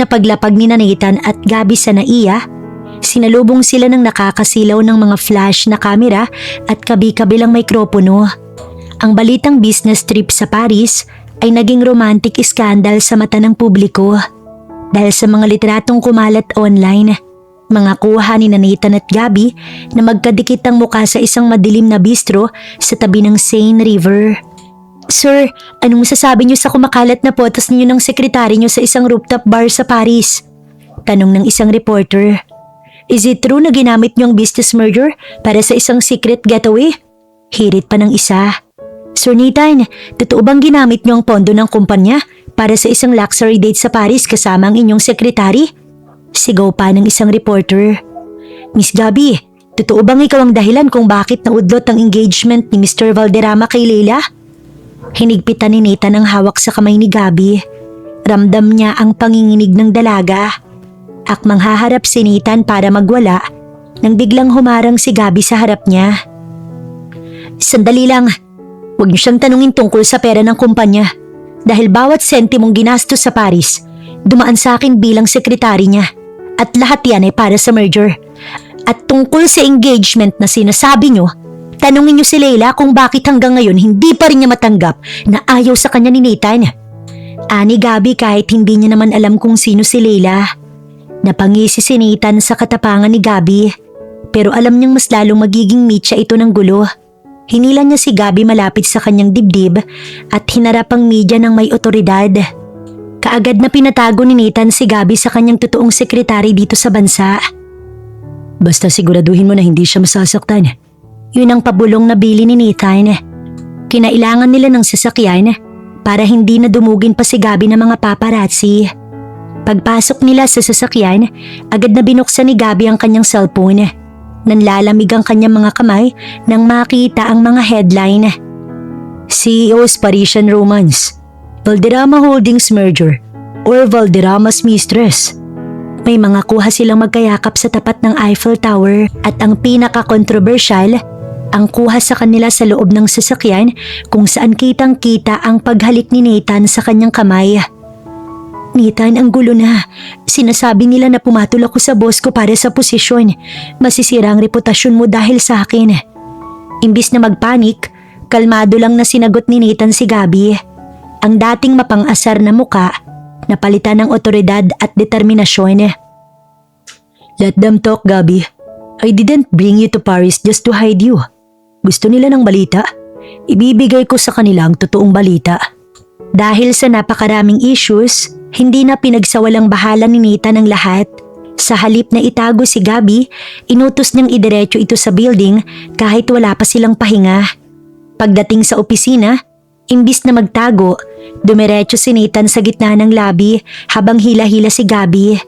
ni Nathan at Gabby sa NAIA, sinalubong sila ng nakakasilaw ng mga flash na kamera at kabi-kabilang mikropono. Ang balitang business trip sa Paris ay naging romantic scandal sa mata ng publiko dahil sa mga litratong kumalat online. Mga kuha ni Nathan at Gabby na magkadikit ang mukha sa isang madilim na bistro sa tabi ng Seine River. "Sir, anong masasabi niyo sa kumakalat na potas ninyo ng sekretary niyo sa isang rooftop bar sa Paris?" Tanong ng isang reporter. "Is it true na ginamit niyo ang business merger para sa isang secret getaway?" Hirit pa ng isa. "Sir Nathan, totoo bang ginamit niyo ang pondo ng kumpanya para sa isang luxury date sa Paris kasama ang inyong sekretary?" Sigaw pa ng isang reporter. "Miss Gabby, totoo bang ikaw ang dahilan kung bakit naudlot ang engagement ni Mr. Valderrama kay Leila?" Hinigpitan ni Nathan ang hawak sa kamay ni Gabby. Ramdam niya ang panginginig ng dalaga. Akmang haharap si Nathan para magwala nang biglang humarang si Gabby sa harap niya. "Sandali lang. Huwag niyo siyang tanungin tungkol sa pera ng kumpanya dahil bawat sentimong ginastos sa Paris dumaan sa akin bilang sekretary niya at lahat yan ay para sa merger. At tungkol sa engagement na sinasabi niyo, tanungin niyo si Leila kung bakit hanggang ngayon hindi pa rin niya matanggap na ayaw sa kanya ni Nathan." Ani Gabby kahit hindi niya naman alam kung sino si Leila. Napangisi si Nathan sa katapangan ni Gabby pero alam niyang mas lalong magiging mitya ito ng gulo. Hinila niya si Gabby malapit sa kanyang dibdib at hinarap ang media ng may otoridad. Kaagad na pinatago ni Nathan si Gabby sa kanyang totoong sekretary dito sa bansa.
"Basta siguraduhin mo na hindi siya masasaktan."
Yun ang pabulong na bili ni Nathan. Kinailangan nila ng sasakyan para hindi na dumugin pa si Gabby ng mga paparazzi. Pagpasok nila sa sasakyan, agad na binuksan ni Gabby ang kanyang cellphone. Nanlalamig ang kanyang mga kamay nang makita ang mga headline.
CEO's Parisian Romance, Valderrama Holdings Merger, or Valderrama's Mistress.
May mga kuha silang magkayakap sa tapat ng Eiffel Tower at ang pinaka-controversial, ang kuha sa kanila sa loob ng sasakyan kung saan kitang-kita ang paghalik ni Nathan sa kanyang kamay. Nathan, ang gulo na. Sinasabi nila na pumatol ako sa boss ko para sa posisyon. Masisira ang reputasyon mo dahil sa akin. Imbis na magpanik, kalmado lang na sinagot ni Nathan si Gabby. Ang dating mapang-asar na muka, napalitan ng otoridad at determinasyon.
Let them talk, Gabby. I didn't bring you to Paris just to hide you. Gusto nila ng balita? Ibibigay ko sa kanila ang totoong balita.
Dahil sa napakaraming issues, hindi na pinagsawalang bahala ni Nathan ang lahat. Sa halip na itago si Gabby, inutos niyang idiretso ito sa building kahit wala pa silang pahinga. Pagdating sa opisina, imbis na magtago, dumiretso si Nathan sa gitna ng lobby habang hila-hila si Gabby.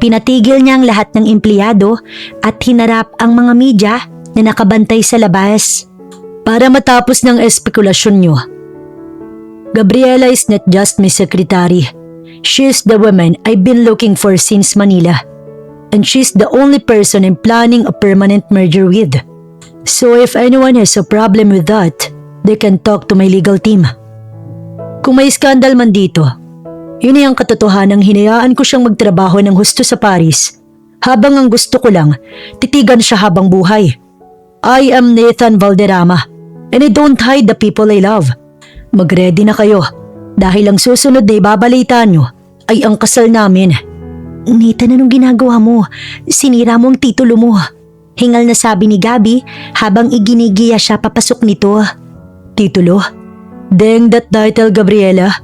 Pinatigil niya ang lahat ng empleyado at hinarap ang mga media na nakabantay sa labas.
Para matapos ng espekulasyon nyo, Gabriela is not just my secretary. She's the woman I've been looking for since Manila. And she's the only person I'm planning a permanent merger with. So if anyone has a problem with that, they can talk to my legal team. Kung may skandal man dito, yun ay ang katotohanang hinayaan ko siyang magtrabaho ng husto sa Paris. Habang ang gusto ko lang, titigan siya habang buhay. I am Nathan Valderrama, and I don't hide the people I love. Mag-ready na kayo, dahil ang susunod na ibabalita nyo ay ang kasal namin.
Nathan, anong ginagawa mo? Sinira mo ang titulo mo. Hingal na sabi ni Gabby habang iginigiya siya papasok nito.
Titulo? Dang that title, Gabriela.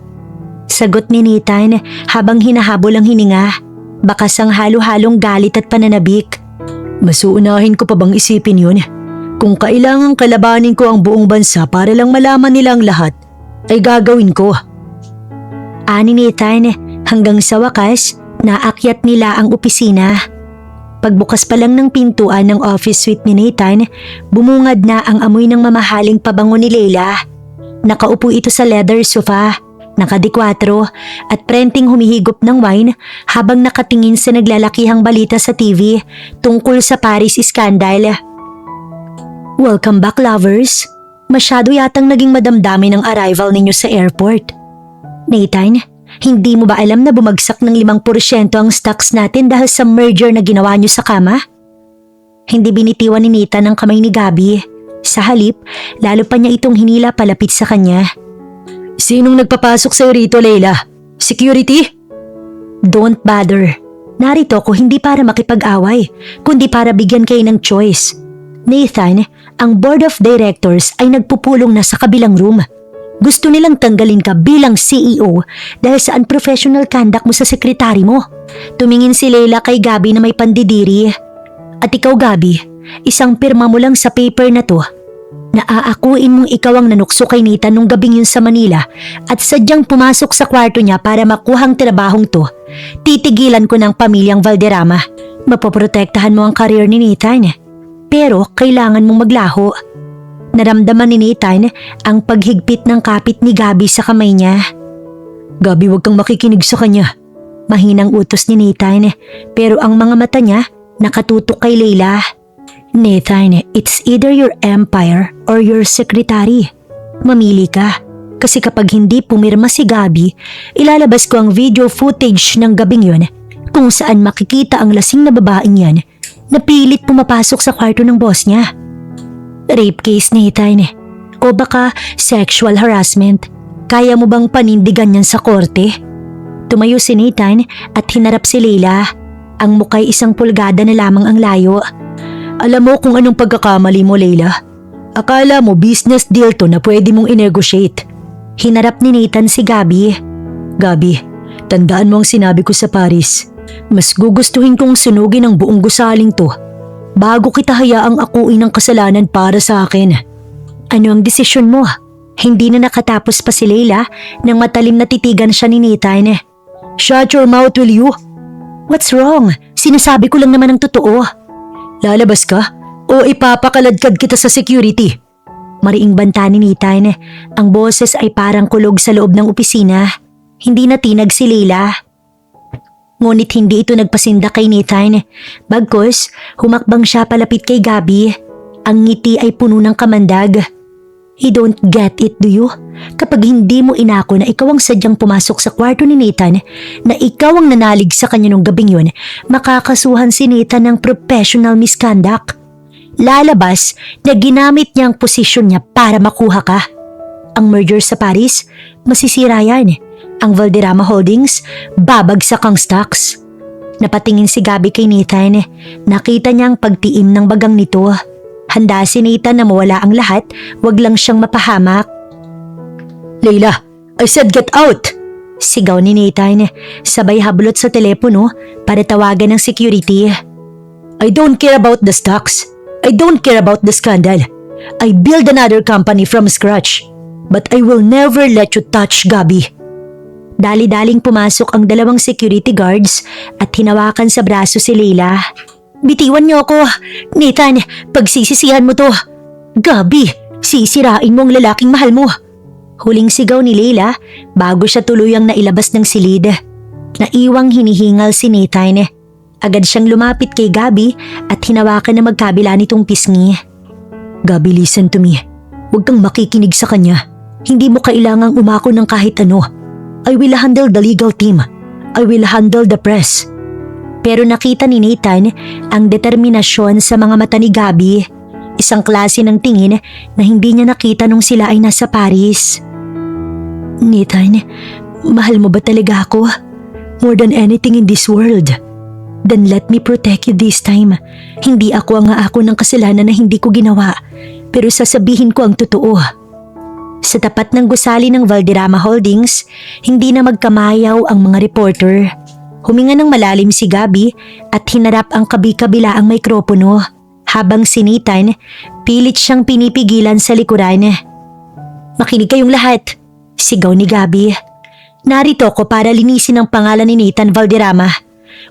Sagot ni Nathan habang hinahabol ang hininga. Bakas ang halo-halong galit at pananabik.
Masuunahin ko pa bang isipin yun? Kung kailangang kalabanin ko ang buong bansa para lang malaman nila ang lahat, ay gagawin ko.
Ani Nathan, hanggang sa wakas, naakyat nila ang opisina. Pagbukas pa lang ng pintuan ng office suite ni Nathan, bumungad na ang amoy ng mamahaling pabango ni Leila. Nakaupo ito sa leather sofa, nakadikwatro at prenteng humihigop ng wine habang nakatingin sa naglalakihang balita sa TV tungkol sa Paris scandal. Welcome back, lovers. Masyado yatang naging madamdamin ang arrival ninyo sa airport. Nathan, hindi mo ba alam na bumagsak ng 5% ang stocks natin dahil sa merger na ginawa nyo sa kama? Hindi binitiwan ni Nathan ang kamay ni Gabby. Sa halip, lalo pa niya itong hinila palapit sa kanya.
Sinong nagpapasok sa'yo rito, Leila? Security?
Don't bother. Narito ako hindi para makipag-away, kundi para bigyan kayo ng choice. Nathan, ang board of directors ay nagpupulong na sa kabilang room. Gusto nilang tanggalin ka bilang CEO dahil sa unprofessional conduct mo sa sekretary mo. Tumingin si Leila kay Gabby na may pandidiri. At ikaw, Gabby, isang pirma mo lang sa paper na to. Naaakuin mong ikaw ang nanukso kay Nathan nung gabing yun sa Manila at sadyang pumasok sa kwarto niya para makuhang trabahong to. Titigilan ko ng pamilyang Valderrama. Mapoprotektahan mo ang karir ni Nathan. Pero kailangan mong maglaho. Naramdaman ni Nathan ang paghigpit ng kapit ni Gabby sa kamay niya.
Gabby, huwag kang makikinig sa kanya.
Mahinang utos ni Nathan, pero ang mga mata niya nakatutok kay Leila. Nathan, it's either your empire or your secretary. Mamili ka. Kasi kapag hindi pumirma si Gabby, ilalabas ko ang video footage ng gabing yun kung saan makikita ang lasing na babaeng yan na pilit pumapasok sa kwarto ng boss niya. Rape case, Nathan. O baka sexual harassment. Kaya mo bang panindigan yan sa korte? Tumayo si Nathan at hinarap si Leila. Ang mukay 1 pulgada na lamang ang layo.
Alam mo kung anong pagkakamali mo, Leila? Akala mo business deal to na pwede mong i-negotiate.
Hinarap ni Nathan si Gabby.
Gabby, tandaan mo ang sinabi ko sa Paris. Mas gugustuhin kong sunugin ang buong gusaling to bago kita hayaang akuin ng kasalanan para sa akin.
Ano ang desisyon mo? Hindi na nakatapos pa si Leila nang matalim na titigan siya ni Nathan.
Shut your mouth, will you?
What's wrong? Sinasabi ko lang naman ang totoo.
Lalabas ka? o ipapakaladkad kita sa security.
Mariing banta ni Nathan. Ang boses ay parang kulog sa loob ng opisina. Hindi natinag si Leila. Ngunit hindi ito nagpasinda kay Nathan. Bagkus, humakbang siya palapit kay Gabby. Ang ngiti ay puno ng kamandag. You don't get it, do you? Kapag hindi mo inako na ikaw ang sadyang pumasok sa kwarto ni Nathan, na ikaw ang nanalig sa kanya nung gabing yun, makakasuhan si Nathan ng professional misconduct. Lalabas na ginamit niya ang posisyon niya para makuha ka. Ang merger sa Paris, masisira yan. Ang Valderrama Holdings, babagsak ang stocks. Napatingin si Gabby kay Nathan. Nakita niya ang pagtiim ng bagang nito. Handa si Nathan na mawala ang lahat, wag lang siyang mapahamak.
Leila, I said get out!
Sigaw ni Nathan, sabay hablot sa telepono para tawagan ng security.
I don't care about the stocks. I don't care about the scandal. I build another company from scratch. But I will never let you touch Gabby.
Dali-daling pumasok ang dalawang security guards at hinawakan sa braso si Leila. Bitiwan niyo ako. Nathan, pagsisisihan mo to. Gabby, sisirain mo ang lalaking mahal mo. Huling sigaw ni Leila bago siya tuluyang nailabas ng silid. Naiwang hinihingal si Nathan. Agad siyang lumapit kay Gabby at hinawakan na magkabila nitong pisngi.
Gabby, listen to me. Huwag kang makikinig sa kanya. Hindi mo kailangang umako ng kahit ano. I will handle the legal team. I will handle the press.
Pero nakita ni Nathan ang determinasyon sa mga mata ni Gabby. Isang klase ng tingin na hindi niya nakita nung sila ay nasa Paris.
Nathan, mahal mo ba talaga ako? More than anything in this world. Then let me protect you this time. Hindi ako ang aako ng kasalanan na hindi ko ginawa. Pero sasabihin ko ang totoo.
Sa tapat ng gusali ng Valderrama Holdings, hindi na magkamayaw ang mga reporter. Huminga ng malalim si Gabby at hinarap ang kabi-kabila ang mikropono. Habang si Nathan, pilit siyang pinipigilan sa likuran. Makinig kayong lahat, sigaw ni Gabby. Narito ko para linisin ang pangalan ni Nathan Valderrama.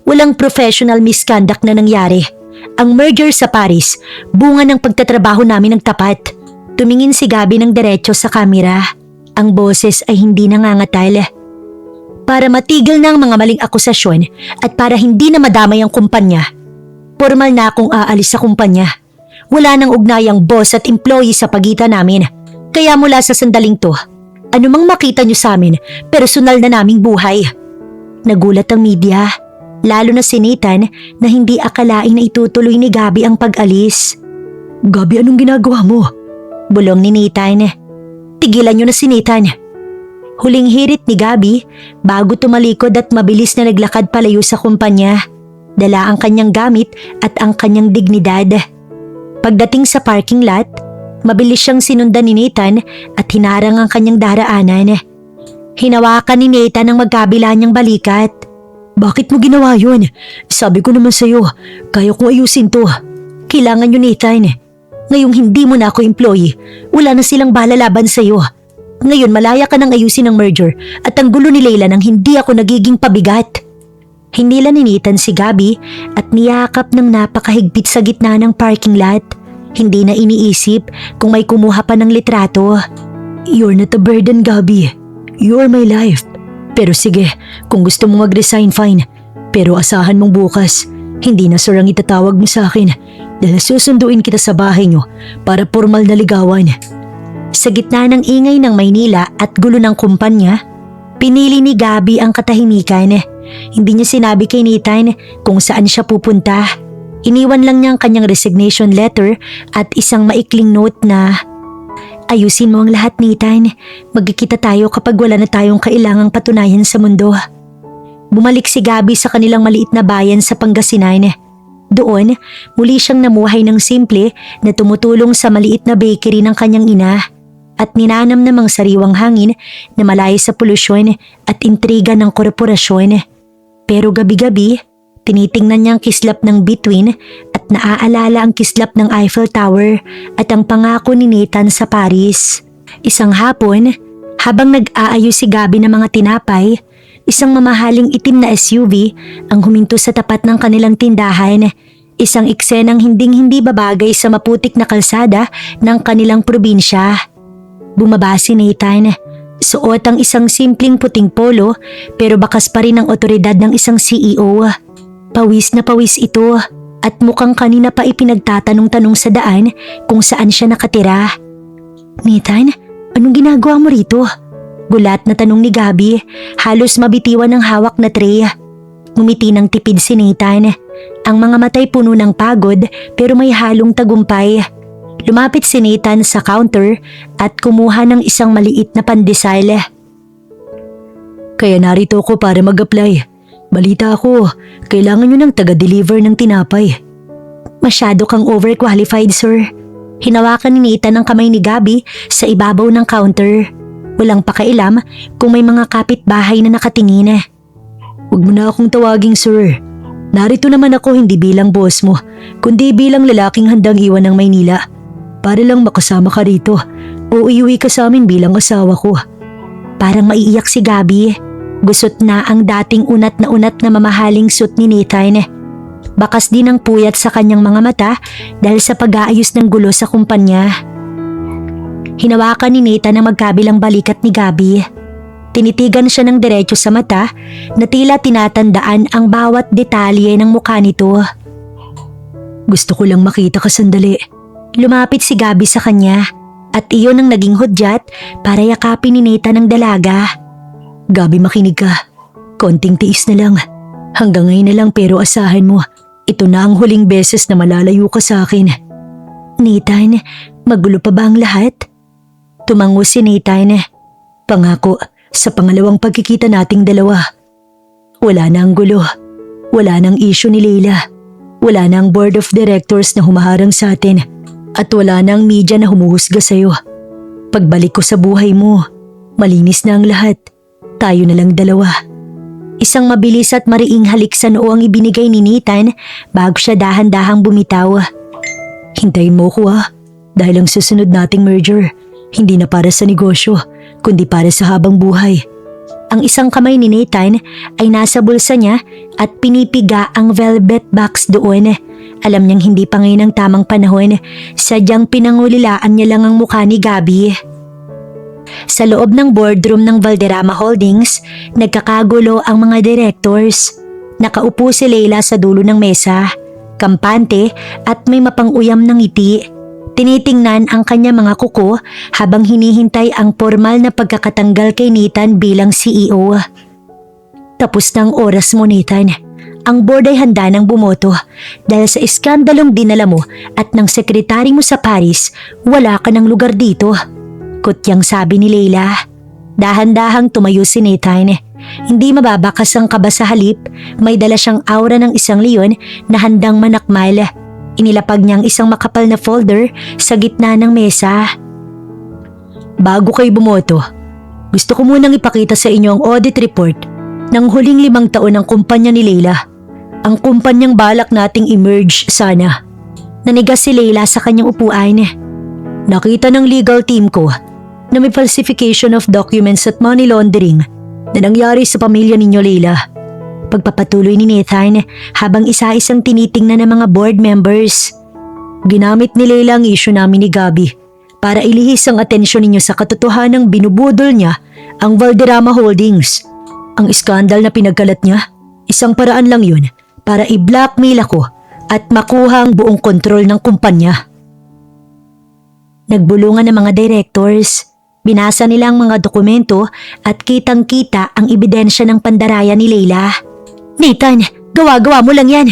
Walang professional misconduct na nangyari. Ang merger sa Paris, bunga ng pagtatrabaho namin ng tapat. Tumingin si Gabby ng diretso sa kamera. Ang boses ay hindi nangangatal. Para matigil na ang mga maling akusasyon at para hindi na madamay ang kumpanya, formal na akong aalis sa kumpanya. Wala nang ugnayang boss at employee sa pagitan namin. Kaya mula sa sandaling to, anumang makita nyo sa amin, personal na naming buhay. Nagulat ang media. Lalo na si Nathan na hindi akalain na itutuloy ni Gabby ang pag-alis.
Gabby, anong ginagawa mo?
Bulong ni Nathan. Tigilan niyo na si Nathan. Huling hirit ni Gabby bago tumalikod at mabilis na naglakad palayo sa kumpanya. Dala ang kanyang gamit at ang kanyang dignidad. Pagdating sa parking lot, mabilis siyang sinundan ni Nathan at hinarang ang kanyang daraanan. Hinawakan ni Nathan ang magkabila niyang balikat.
Bakit mo ginawa yun? Sabi ko naman sa'yo, kaya kong ayusin to.
Kailangan nyo, Nathan. Ngayong hindi mo na ako employee, wala na silang bala laban sa'yo. Ngayon malaya ka nang ayusin ang merger at ang gulo ni Leila nang hindi ako nagiging pabigat. Hinila ni Nathan si Gabby at niyakap ng napakahigpit sa gitna ng parking lot. Hindi na iniisip kung may kumuha pa ng litrato.
You're not a burden, Gabby. You're my life. Pero sige, kung gusto mo mag-resign, fine. Pero asahan mong bukas, hindi na sorang itatawag mo sa akin dahil susunduin kita sa bahay nyo para formal na ligawan.
Sa gitna ng ingay ng Maynila at gulo ng kumpanya, pinili ni Gabby ang katahimikan. Hindi niya sinabi kay Nathan kung saan siya pupunta. Iniwan lang niya ang kanyang resignation letter at isang maikling note na, ayusin mo ang lahat, Nathan. Magkikita tayo kapag wala na tayong kailangang patunayan sa mundo. Bumalik si Gabby sa kanilang maliit na bayan sa Pangasinan. Doon, muli siyang namuhay ng simple na tumutulong sa maliit na bakery ng kanyang ina at ninanam namang sariwang hangin na malayo sa polusyon at intriga ng korporasyon. Pero gabi-gabi, tinitingnan niya ang kislap ng bituin at naaalala ang kislap ng Eiffel Tower at ang pangako ni Nathan sa Paris. Isang hapon, habang nag-aayos si Gabby ng mga tinapay, isang mamahaling itim na SUV ang huminto sa tapat ng kanilang tindahan. Isang eksenang hinding-hindi babagay sa maputik na kalsada ng kanilang probinsya. Bumaba si Nathan. Suot ang isang simpleng puting polo pero bakas pa rin ang otoridad ng isang CEO. Pawis na pawis ito at mukhang kanina pa ipinagtatanong-tanong sa daan kung saan siya nakatira. Nathan, anong ginagawa mo rito? Gulat na tanong ni Gabby, halos mabitiwan ng hawak na tray. Ngumiti ng tipid si Nathan. Ang mga matay puno ng pagod pero may halong tagumpay. Lumapit si Nathan sa counter at kumuha ng isang maliit na pandesal.
Kaya narito ako para mag-apply. Balita ako, kailangan nyo ng taga-deliver ng tinapay.
Masyado kang overqualified, sir. Hinawakan ni Nathan ang kamay ni Gabby sa ibabaw ng counter. Walang pakailam kung may mga kapitbahay na nakatingin.
Huwag mo na akong tawaging sir. Narito naman ako hindi bilang boss mo, kundi bilang lalaking handang iwan ng Maynila. Para lang makasama ka rito o iuwi ka sa amin bilang asawa ko.
Parang maiiyak si Gabby. Gusot na ang dating unat na mamahaling suit ni Nathan. Bakas din ang puyat sa kanyang mga mata dahil sa pag-aayos ng gulo sa kumpanya. Hinawakan ni Nathan ang magkabilang balikat ni Gabby. Tinitigan siya ng diretso sa mata na tila tinatandaan ang bawat detalye ng mukha nito.
Gusto ko lang makita ka sandali.
Lumapit si Gabby sa kanya at iyon ang naging hudyat para yakapin ni Nathan ang dalaga.
Gabby, makinig ka. Konting tiis na lang. Hanggang ngayon na lang pero asahan mo. Ito na ang huling beses na malalayo ka sa akin.
Nathan, magulo pa ba ang lahat? Tumango si Nathan.
Pangako, sa pangalawang pagkikita nating dalawa. Wala na ang gulo. Wala nang issue ni Leila. Wala na ang board of directors na humaharang sa atin. At wala na ang media na humuhusga sa'yo. Pagbalik ko sa buhay mo, malinis na ang lahat. Tayo na lang dalawa.
Isang mabilis at mariing halik sa noo ang ibinigay ni Nathan bago siya dahan-dahang bumitaw.
Hintayin mo ko dahil ang susunod nating merger, hindi na para sa negosyo, kundi para sa habang buhay.
Ang isang kamay ni Nathan ay nasa bulsa niya at pinipiga ang velvet box doon. Alam niyang hindi pa ngayon ang tamang panahon, sadyang pinangulilaan niya lang ang mukha ni Gabby. Sa loob ng boardroom ng Valderrama Holdings, nagkakagulo ang mga directors. Nakaupo si Leila sa dulo ng mesa, kampante at may mapang-uyam ng ngiti. Tinitingnan ang kanya mga kuko habang hinihintay ang formal na pagkakatanggal kay Nathan bilang CEO. Tapos na ang oras mo, Nathan. Ang board ay handa ng bumoto dahil sa iskandalong dinala mo at ng sekretary mo sa Paris, wala ka ng lugar dito. Kutyang sabi ni Leila. Dahan-dahang tumayo si Nathan. Hindi mababakas ang kaba sa halip, may dala siyang aura ng isang leon na handang manakmal. Inilapag niya ang isang makapal na folder sa gitna ng mesa.
Bago kayo bumoto, gusto ko munang ipakita sa inyo ang audit report ng huling 5 taon ng kumpanya ni Leila. Ang kumpanyang balak nating emerge sana.
Nanigas si Leila sa kanyang upuan.
Nakita ng legal team ko na may falsification of documents at money laundering na nangyari sa pamilya ninyo, Leila.
Pagpapatuloy ni Nathan habang isa-isang tinitingnan ng mga board members.
Ginamit ni Leila ang issue namin ni Gabby para ilihis ang atensyon ninyo sa katotohanang binubudol niya ang Valderrama Holdings. Ang iskandal na pinagkalat niya, isang paraan lang yun para i-blackmail ako at makuha ang buong kontrol ng kumpanya.
Nagbulungan ng mga directors. Binasa nila ang mga dokumento at kitang-kita ang ebidensya ng pandaraya ni Leila. Nathan, gawa-gawa mo lang yan!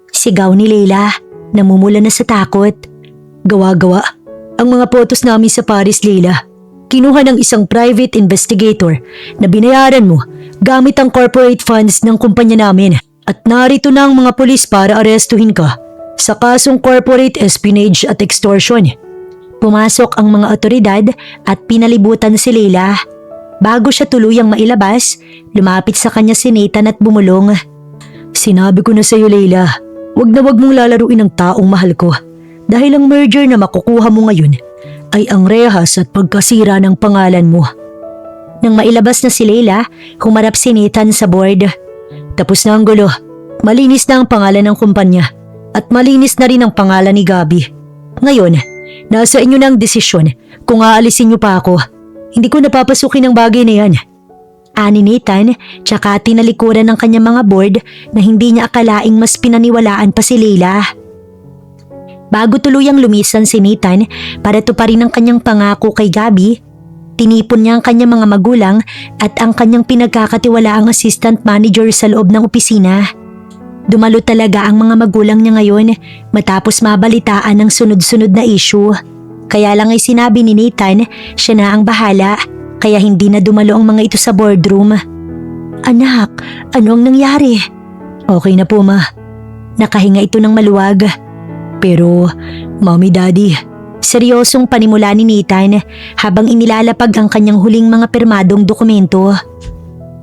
Sigaw ni Leila, namumula na sa takot.
Gawa-gawa? Ang mga photos namin sa Paris, Leila. Kinuha ng isang private investigator na binayaran mo gamit ang corporate funds ng kumpanya namin. At narito na ang mga pulis para arestuhin ka sa kasong corporate espionage at extortion.
Pumasok ang mga otoridad at pinalibutan si Leila. Bago siya tuluyang mailabas, lumapit sa kanya si Nathan at bumulong.
Sinabi ko na sa iyo, Leila, wag na wag mong lalaruin ang taong mahal ko dahil ang merger na makukuha mo ngayon ay ang rehas at pagkasira ng pangalan mo.
Nang mailabas na si Leila, humarap si Nathan sa board.
Tapos na ang gulo. Malinis na ang pangalan ng kumpanya At malinis na rin ang pangalan ni Gabi. Ngayon, nasa inyo na ang desisyon kung aalisin niyo pa ako. Hindi ko napapasukin ang bagay na yan.
Ani Nathan, tsaka tinalikuran ng kanyang mga board na hindi niya akalaing mas pinaniwalaan pa si Leila. Bago tuluyang lumisan si Nathan para tuparin ang kanyang pangako kay Gabi, tinipon niya ang kanyang mga magulang at ang kanyang pinagkakatiwalaang assistant manager sa loob ng opisina. Dumalo talaga ang mga magulang niya ngayon matapos mabalitaan ang sunod-sunod na issue. Kaya lang ay sinabi ni Nathan siya na ang bahala, kaya hindi na dumalo ang mga ito sa boardroom. Anak, ano ang nangyari?
Okay na po, ma.
Nakahinga ito ng maluwag.
Pero, Mommy, Daddy,
seryosong panimula ni Nathan habang inilalapag ang kanyang huling mga pirmadong dokumento.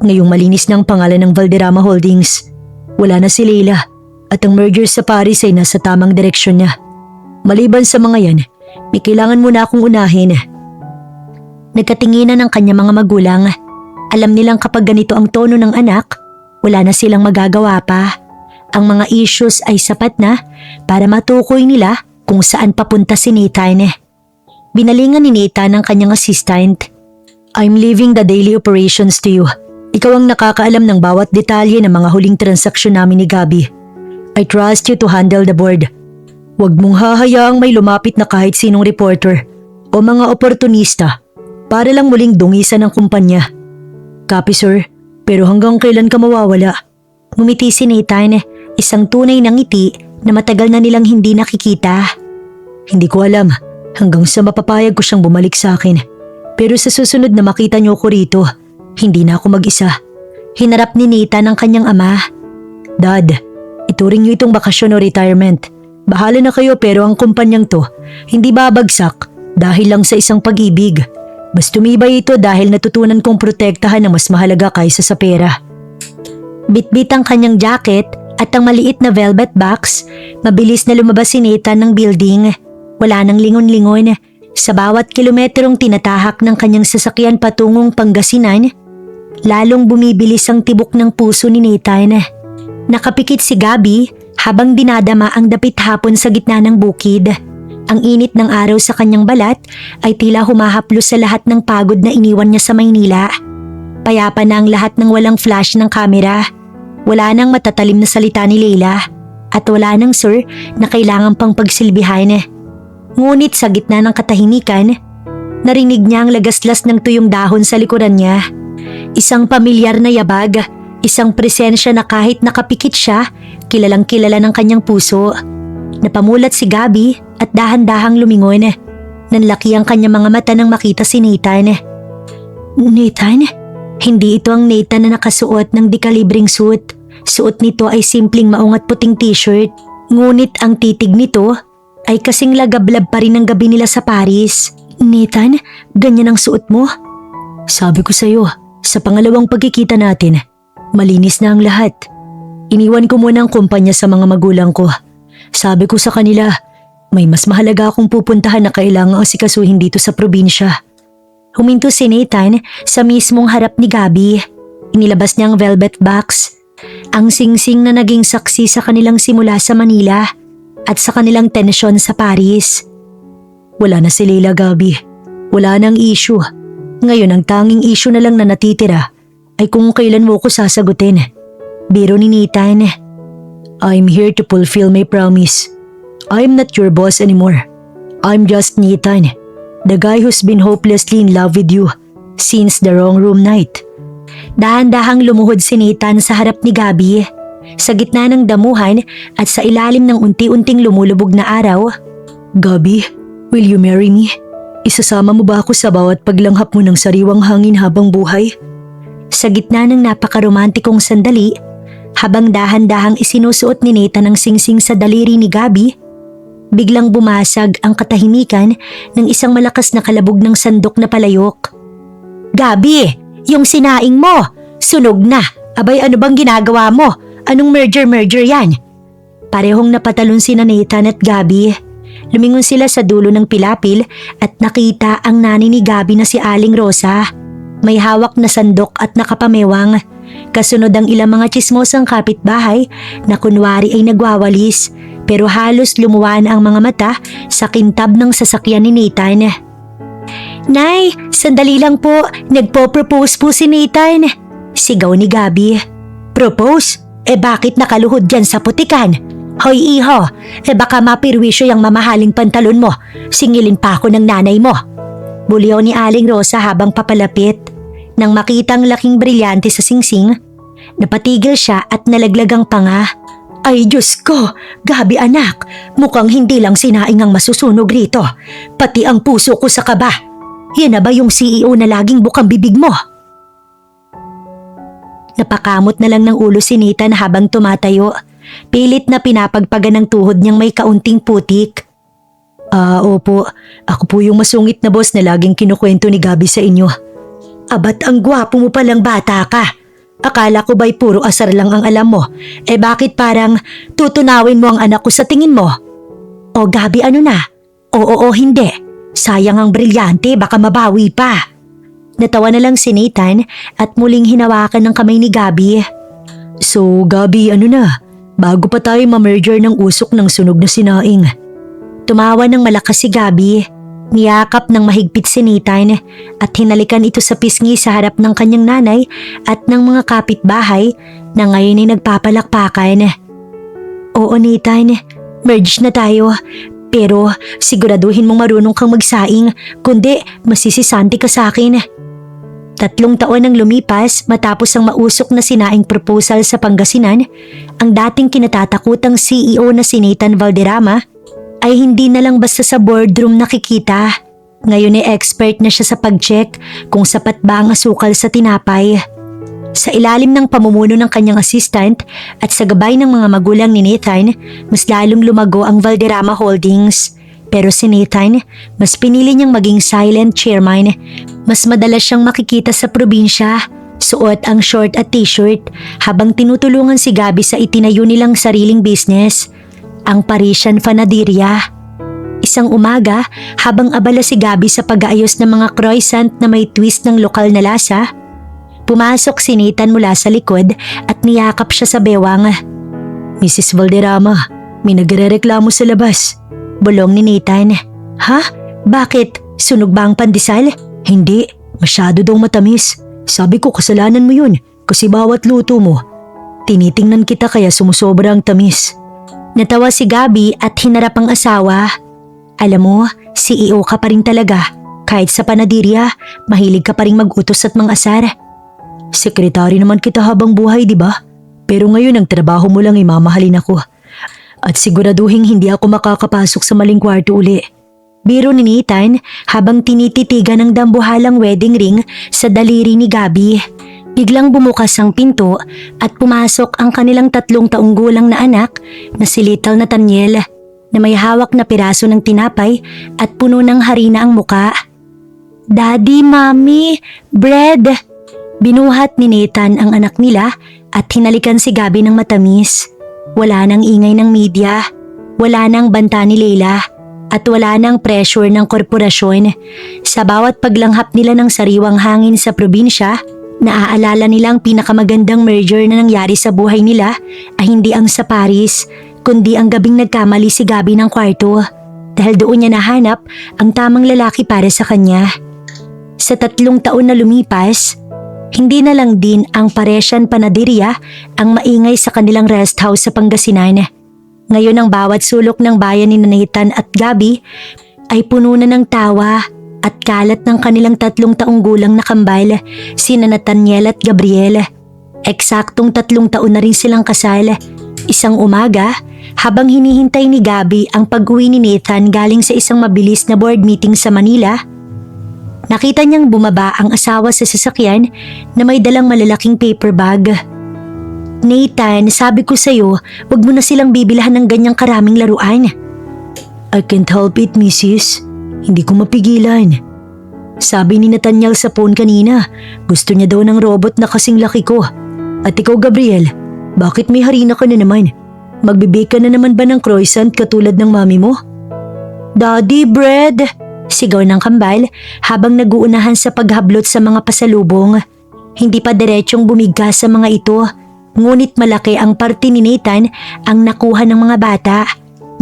Ngayong malinis na ang pangalan ng Valderrama Holdings. Wala na si Leila at ang merger sa Paris ay nasa tamang direksyon niya. Maliban sa mga yan, may kailangan muna akong unahin.
Nagkatinginan ang kanyang mga magulang. Alam nilang kapag ganito ang tono ng anak, wala na silang magagawa pa. Ang mga issues ay sapat na para matukoy nila kung saan papunta si Nathan. Binalingan ni Nathan ang kanyang assistant.
I'm leaving the daily operations to you. Ikaw ang nakakaalam ng bawat detalye ng mga huling transaksyon namin ni Gabi. I trust you to handle the board. Huwag mong hahayaang may lumapit na kahit sinong reporter o mga oportunista para lang muling dungisan ang kumpanya. Copy, sir, pero hanggang kailan ka mawawala?
Ngumiti si Nathan, isang tunay na ngiti na matagal na nilang hindi nakikita.
Hindi ko alam hanggang sa mapapayag ko siyang bumalik sa akin. Pero sa susunod na makita niyo ko rito, hindi na ako mag-isa.
Hinarap ni Nathan ang kanyang ama.
Dad, ituring niyo itong bakasyon o retirement. Bahala na kayo pero ang kumpanyang to hindi babagsak dahil lang sa isang pag-ibig. Mas tumibay ito dahil natutunan kong protektahan na mas mahalaga kaysa sa pera.
Bitbit ang kanyang jacket at ang maliit na velvet box, mabilis na lumabas si Nathan ng building. Wala nang lingon-lingon. Sa bawat kilometrong tinatahak ng kanyang sasakyan patungong Pangasinan, lalong bumibilis ang tibok ng puso ni Nathan. Nakapikit si Gabi habang dinadama ang dapit hapon sa gitna ng bukid. Ang init ng araw sa kanyang balat ay tila humahaplos sa lahat ng pagod na iniwan niya sa Maynila. Payapa na ang lahat ng walang flash ng kamera. Wala nang matatalim na salita ni Leila at wala nang sir na kailangan pang pagsilbihan. Ngunit sa gitna ng katahimikan, narinig niya ang lagaslas ng tuyong dahon sa likuran niya. Isang pamilyar na yabag, isang presensya na kahit nakapikit siya, kilalang kilala ng kanyang puso. Napamulat si Gabi at dahan-dahang lumingon. Nanlaki ang kanyang mga mata nang makita si Nathan. Nathan? Hindi ito ang Nathan na nakasuot ng dekalibreng suit. Suot nito ay simpleng maong at puting t-shirt. Ngunit ang titig nito ay kasing lagablab pa rin ang gabi nila sa Paris. Nathan, ganyan ang suot mo?
Sabi ko sa'yo, sa pangalawang pagkikita natin, malinis na ang lahat. Iniwan ko muna ang kumpanya sa mga magulang ko. Sabi ko sa kanila, may mas mahalaga akong pupuntahan na kailangang asikasuhin dito sa probinsya.
Huminto si Nathan sa mismong harap ni Gabi. Inilabas niya ang velvet box. Ang singsing na naging saksi sa kanilang simula sa Manila at sa kanilang tensyon sa Paris.
Wala na si Leila, Gabi. Wala nang issue. Ngayon ang tanging issue na lang na natitira ay kung kailan mo ko sasagutin.
Biro ni Nathan.
I'm here to fulfill my promise. I'm not your boss anymore. I'm just Nathan, the guy who's been hopelessly in love with you since the wrong room night.
Dahan-dahang lumuhod si Nathan sa harap ni Gabi. Sa gitna ng damuhan at sa ilalim ng unti-unting lumulubog na araw.
Gabi, will you marry me? Isasama mo ba ako sa bawat paglanghap mo ng sariwang hangin habang buhay?
Sa gitna ng napakaromantikong sandali, habang dahan-dahang isinusuot ni Nathan ang singsing sa daliri ni Gabi, biglang bumasag ang katahimikan ng isang malakas na kalabog ng sandok na palayok. Gabi, yung sinaing mo, sunog na. Abay, ano bang ginagawa mo? Anong merger yan? Parehong napatalon sina Nathan at Gabi. Lumingon sila sa dulo ng pilapil at nakita ang nani ni Gabi na si Aling Rosa. May hawak na sandok at nakapamewang. Kasunod ang ilang mga tsismosang kapitbahay na kunwari ay nagwawalis pero halos lumuwaan ang mga mata sa kintab ng sasakyan ni Nathan. Nay, sandali lang po, nagpo-propose po si Nathan. Sigaw ni Gabby. Propose? Bakit nakaluhod dyan sa putikan? Hoy iho, baka mapirwisyo yung mamahaling pantalon mo. Singilin pa ako ng nanay mo. Bulyaw ni Aling Rosa habang papalapit. Nang makitang laking brilyante sa singsing, napatigil siya at nalaglag ang panga. Ay Diyos ko, Gabi anak, mukhang hindi lang sinaing ang masusunog rito, pati ang puso ko sa kaba. Yan na ba yung CEO na laging bukang bibig mo? Napakamot na lang ng ulo si Nathan habang tumatayo. Pilit na pinapagpagan ng tuhod niyang may kaunting putik. Opo, ako po yung masungit na boss na laging kinukwento ni Gabi sa inyo. Abat ang gwapo mo palang bata ka. Akala ko ba'y puro asar lang ang alam mo? Bakit parang tutunawin mo ang anak ko sa tingin mo? O Gabi ano na? Oo hindi. Sayang ang brilyante, baka mabawi pa. Natawa na lang si Nathan at muling hinawakan ng kamay ni Gabi. So Gabi ano na? Bago pa tayo ma-merger ng usok ng sunog na sinaing. Tumawa ng malakas si Gabi. Niyakap ng mahigpit si Nathan at hinalikan ito sa pisngi sa harap ng kanyang nanay at ng mga kapitbahay na ngayon ay nagpapalakpakan. Oo Nathan, merge na tayo. Pero siguraduhin mong marunong kang magsaing, kundi masisisanti ka sa akin. 3 taon ang lumipas matapos ang mausok na sinaing proposal sa Pangasinan, ang dating kinatatakutang CEO na si Nathan Valderrama ay hindi na lang basta sa boardroom nakikita. Ngayon ay expert na siya sa pag-check kung sapat ba ang asukal sa tinapay. Sa ilalim ng pamumuno ng kanyang assistant at sa gabay ng mga magulang ni Nathan, mas lalong lumago ang Valderrama Holdings. Pero si Nathan, mas pinili niyang maging silent chairman. Mas madalas siyang makikita sa probinsya, suot ang short at t-shirt habang tinutulungan si Gabi sa itinayo nilang sariling business, ang Parisian Panaderia. Isang umaga, habang abala si Gabi sa pag-aayos ng mga croissant na may twist ng lokal na lasa, pumasok si Nathan mula sa likod at niyakap siya sa bewang. Mrs. Valderrama, may nagrereklamo sa labas. Bulong ni Nathan. Ha? Bakit? Sunog ba ang pandesal? Hindi, masyado daw matamis. Sabi ko kasalanan mo yun kasi bawat luto mo. Tinitingnan kita kaya sumusobra ang tamis. Natawa si Gabi at hinarap ang asawa. Alam mo, CEO ka pa rin talaga. Kahit sa panaderia, mahilig ka pa rin mag-utos at mang-asar. Sekretary naman kita habang buhay, di ba? Pero ngayon ang trabaho mo lang ay mamahalin ako. At siguraduhin hindi ako makakapasok sa maling kwarto uli. Biro ni Nathan habang tinititigan ng dambuhalang wedding ring sa daliri ni Gabi. Biglang bumukas ang pinto at pumasok ang kanilang 3 taong gulang na anak na si Little Nathaniel na may hawak na piraso ng tinapay at puno ng harina ang muka. Daddy, Mommy, bread! Binuhat ni Nathan ang anak nila at hinalikan si Gabi ng matamis. Wala nang ingay ng media, wala nang banta ni Leila, at wala nang pressure ng korporasyon. Sa bawat paglanghap nila ng sariwang hangin sa probinsya, naaalala nilang pinakamagandang merger na nangyari sa buhay nila ay hindi ang sa Paris, kundi ang gabing nagkamali si Gabi ng kwarto dahil doon niya nahanap ang tamang lalaki para sa kanya. Sa 3 taon na lumipas, hindi na lang din ang Parisian Panaderia ang maingay sa kanilang rest house sa Pangasinan. Ngayon ang bawat sulok ng bayan ni Nathan at Gabi ay puno na ng tawa at kalat ng kanilang 3 taong gulang na kambal, sina Nathaniel at Gabriel. Eksaktong 3 taon na rin silang kasal. Isang umaga, habang hinihintay ni Gabi ang pag-uwi ni Nathan galing sa isang mabilis na board meeting sa Manila, nakita niyang bumaba ang asawa sa sasakyan na may dalang malalaking paper bag. Nathan, sabi ko sa'yo, wag mo na silang bibilhan ng ganyang karaming laruan. I can't help it, Mrs. Hindi ko mapigilan. Sabi ni Nathaniel sa phone kanina, gusto niya daw ng robot na kasing laki ko. At ikaw, Gabriel, bakit may harina ka na naman? Magbibake ka na naman ba ng croissant katulad ng mami mo? Daddy, bread! Sigaw ng kambal habang naguunahan sa paghablot sa mga pasalubong. Hindi pa diretsyong bumigkas sa mga ito, ngunit malaki ang parte ni Nathan ang nakuha ng mga bata.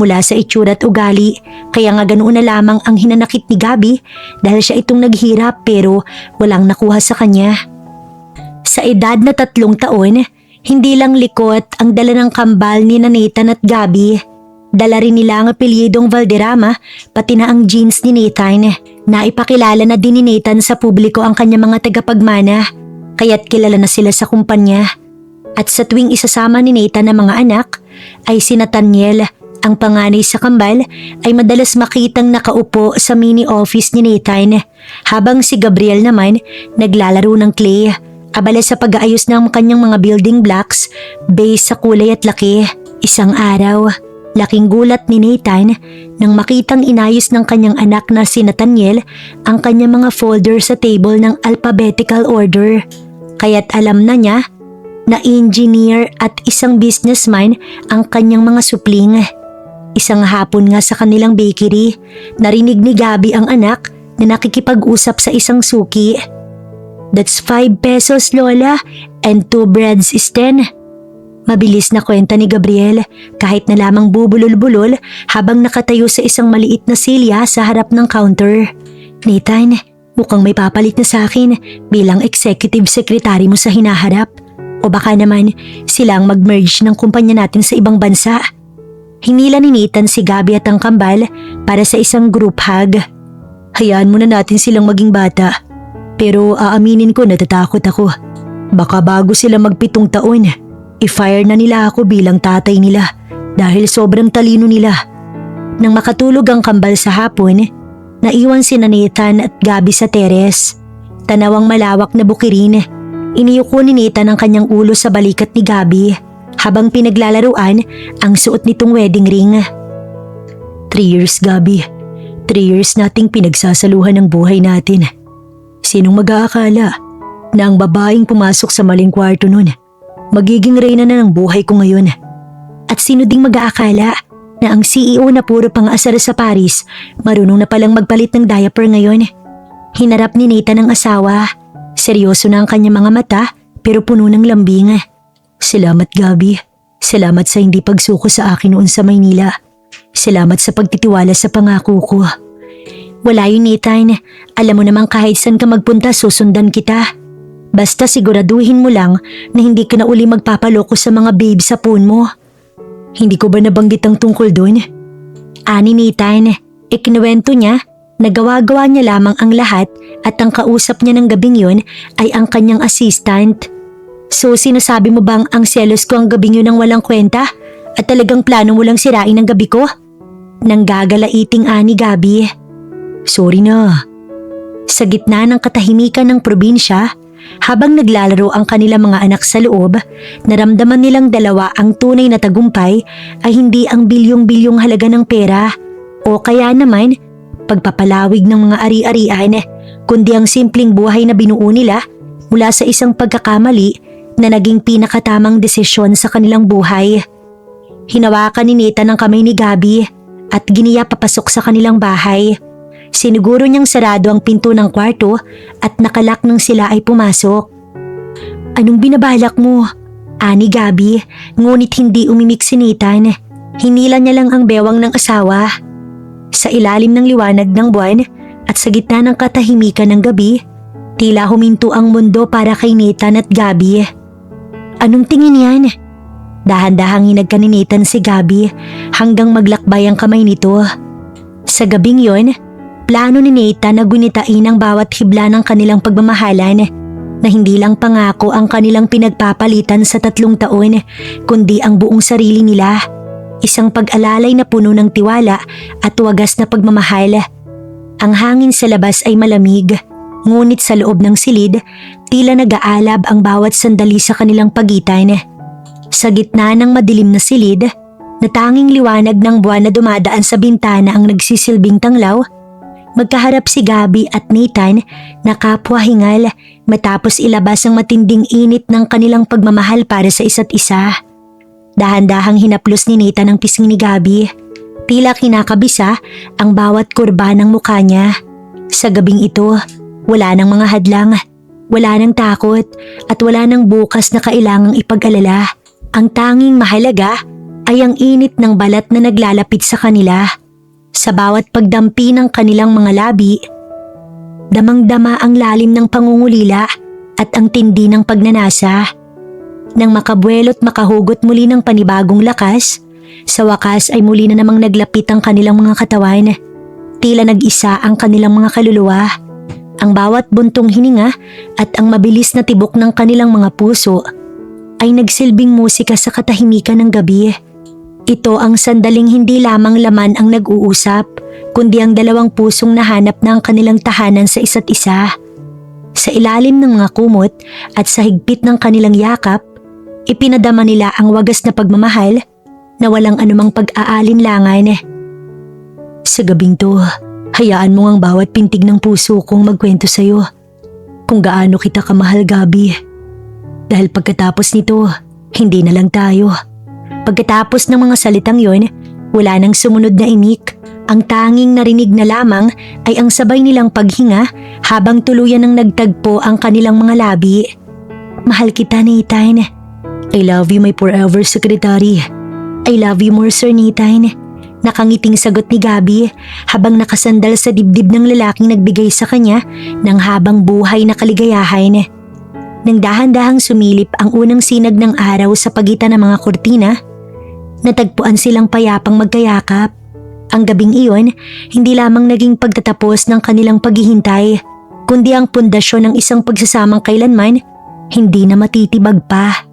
mula sa itsura at ugali, kaya nga ganoon na lamang ang hinanakit ni Gabby dahil siya itong naghirap pero walang nakuha sa kanya. Sa edad na 3 taon, hindi lang likot ang dala ng kambal ni Nathan at Gabby. Dala rin nila ang apelyidong Valderrama pati na ang jeans ni Nathan na ipakilala na din ni Nathan sa publiko ang kanyang mga tagapagmana, kaya't kilala na sila sa kumpanya. At sa tuwing isasama ni Nathan ang mga anak ay si Nathaniel, ang panganay sa kambal, ay madalas makitang nakaupo sa mini office ni Nathan habang si Gabriel naman naglalaro ng clay, abala sa pag-aayos ng kanyang mga building blocks based sa kulay at laki. Isang araw, laking gulat ni Nathan nang makitang inayos ng kanyang anak na si Nathaniel ang kanyang mga folder sa table ng alphabetical order. Kaya't alam na niya na engineer at isang businessman ang kanyang mga supling. Isang hapon nga sa kanilang bakery, narinig ni Gabby ang anak na nakikipag-usap sa isang suki. "That's 5 pesos, Lola, and 2 breads is 10. Mabilis na kwenta ni Gabriel kahit na lamang bubulol-bulol habang nakatayo sa isang maliit na silya sa harap ng counter. "Nathan, mukhang may papalit na sa akin bilang executive secretary mo sa hinaharap. O baka naman silang mag-merge ng kumpanya natin sa ibang bansa." Hinila ni Nathan si Gabby at ang kambal para sa isang group hug. "Hayaan muna natin silang maging bata. Pero aaminin ko natatakot ako. Baka bago sila mag-7 taon, i-fire na nila ako bilang tatay nila dahil sobrang talino nila." Nang makatulog ang kambal sa hapon, naiwan si Nathan at Gabby sa teres. Tanawang malawak na bukirin. Iniyuko ni Nathan ang kanyang ulo sa balikat ni Gabby habang pinaglalaruan ang suot nitong wedding ring. 3 years, Gabby. 3 years nating pinagsasaluhan ng buhay natin. Sinong mag-aakala na ang babaeng pumasok sa maling kwarto nun magiging reyna na ng buhay ko ngayon? At sino ding mag-aakala na ang CEO na puro pang-asar sa Paris marunong na palang magpalit ng diaper ngayon? Hinarap ni Nathan ang asawa. Seryoso na ang kanyang mga mata pero puno ng lambing. "Salamat, Gabby. Salamat sa hindi pagsuko sa akin noon sa Maynila. Salamat sa pagtitiwala sa pangako ko." "Wala yun, Nathan. Alam mo namang kahit saan ka magpunta susundan kita. Basta siguraduhin mo lang na hindi ka na uli magpapaloko sa mga babe sa phone mo." "Hindi ko ba nabanggit ang tungkol doon?" Ani Nathan, ikinuwento niya na gawa-gawa niya lamang ang lahat at ang kausap niya ng gabing yun ay ang kanyang assistant. "So sinasabi mo bang ang selos ko ang gabing yun ang walang kwenta at talagang plano mo lang sirain ang gabi ko?" Nanggagalaiting ani Gabby. "Sorry na." Sa gitna ng katahimikan ng probinsya, habang naglalaro ang kanilang mga anak sa loob, naramdaman nilang dalawa ang tunay na tagumpay ay hindi ang bilyong-bilyong halaga ng pera o kaya naman pagpapalawig ng mga ari-arian, kundi ang simpleng buhay na binuo nila mula sa isang pagkakamali na naging pinakatamang desisyon sa kanilang buhay. Hinawakan ni Nathan ang kamay ni Gabby at giniya papasok sa kanilang bahay. Siniguro niyang sarado ang pinto ng kwarto at nakalak nang sila ay pumasok. "Anong binabalak mo?" ani Gabby, ngunit hindi umimik si Nathan. Hinila niya lang ang bewang ng asawa. Sa ilalim ng liwanag ng buwan at sa gitna ng katahimikan ng gabi, tila huminto ang mundo para kay Nathan at Gabby. "Anong tingin yan?" Dahan-dahang hinagka ni Nathan si Gabby hanggang maglakbay ang kamay nito. Sa gabing yon, plano ni Nathan na gunitain ang bawat hibla ng kanilang pagmamahalan na hindi lang pangako ang kanilang pinagpapalitan sa 3 taon kundi ang buong sarili nila. Isang pag-alalay na puno ng tiwala at wagas na pagmamahal. Ang hangin sa labas ay malamig, ngunit sa loob ng silid, tila nag-aalab ang bawat sandali sa kanilang pagitan. Sa gitna ng madilim na silid, na tanging liwanag ng buwan na dumadaan sa bintana ang nagsisilbing tanglaw, magkaharap si Gabby at Nathan na kapwa hingal matapos ilabas ang matinding init ng kanilang pagmamahal para sa isa't isa. Dahan-dahang hinaplos ni Nathan ang pisngi ni Gabby. Tila kinakabisa ang bawat kurba ng mukha niya. Sa gabing ito, wala nang mga hadlang, wala nang takot at wala nang bukas na kailangang ipag-alala. Ang tanging mahalaga ay ang init ng balat na naglalapit sa kanila. Sa bawat pagdampi ng kanilang mga labi, damang-dama ang lalim ng pangungulila at ang tindi ng pagnanasa. Nang makabuelo't makahugot muli ng panibagong lakas, sa wakas ay muli na namang naglapit ang kanilang mga katawan. Tila nag-isa ang kanilang mga kaluluwa. Ang bawat buntong hininga at ang mabilis na tibok ng kanilang mga puso ay nagsilbing musika sa katahimikan ng gabi. Ito ang sandaling hindi lamang laman ang nag-uusap, kundi ang dalawang pusong nahanap na ang kanilang tahanan sa isa't isa. Sa ilalim ng mga kumot at sa higpit ng kanilang yakap, ipinadama nila ang wagas na pagmamahal na walang anumang pag-aalinlangan. Sa gabing to, hayaan mo ang bawat pintig ng puso kong magkwento sa'yo kung gaano kita kamahal, Gabi. Dahil pagkatapos nito, hindi na lang tayo. Pagkatapos ng mga salitang yon, wala nang sumunod na imik. Ang tanging narinig na lamang ay ang sabay nilang paghinga habang tuluyan ng nagtagpo ang kanilang mga labi. Mahal kita, Nathan.
I love you, my forever secretary.
I love you more, Sir Nathan. Nakangiting sagot ni Gabi habang nakasandal sa dibdib ng lalaking nagbigay sa kanya ng habang buhay na kaligayahan. Nang dahan-dahang sumilip ang unang sinag ng araw sa pagitan ng mga kurtina, natagpuan silang payapang magkayakap. Ang gabing iyon, hindi lamang naging pagtatapos ng kanilang paghihintay, kundi ang pundasyon ng isang pagsasamang kailanman hindi na matitibag pa.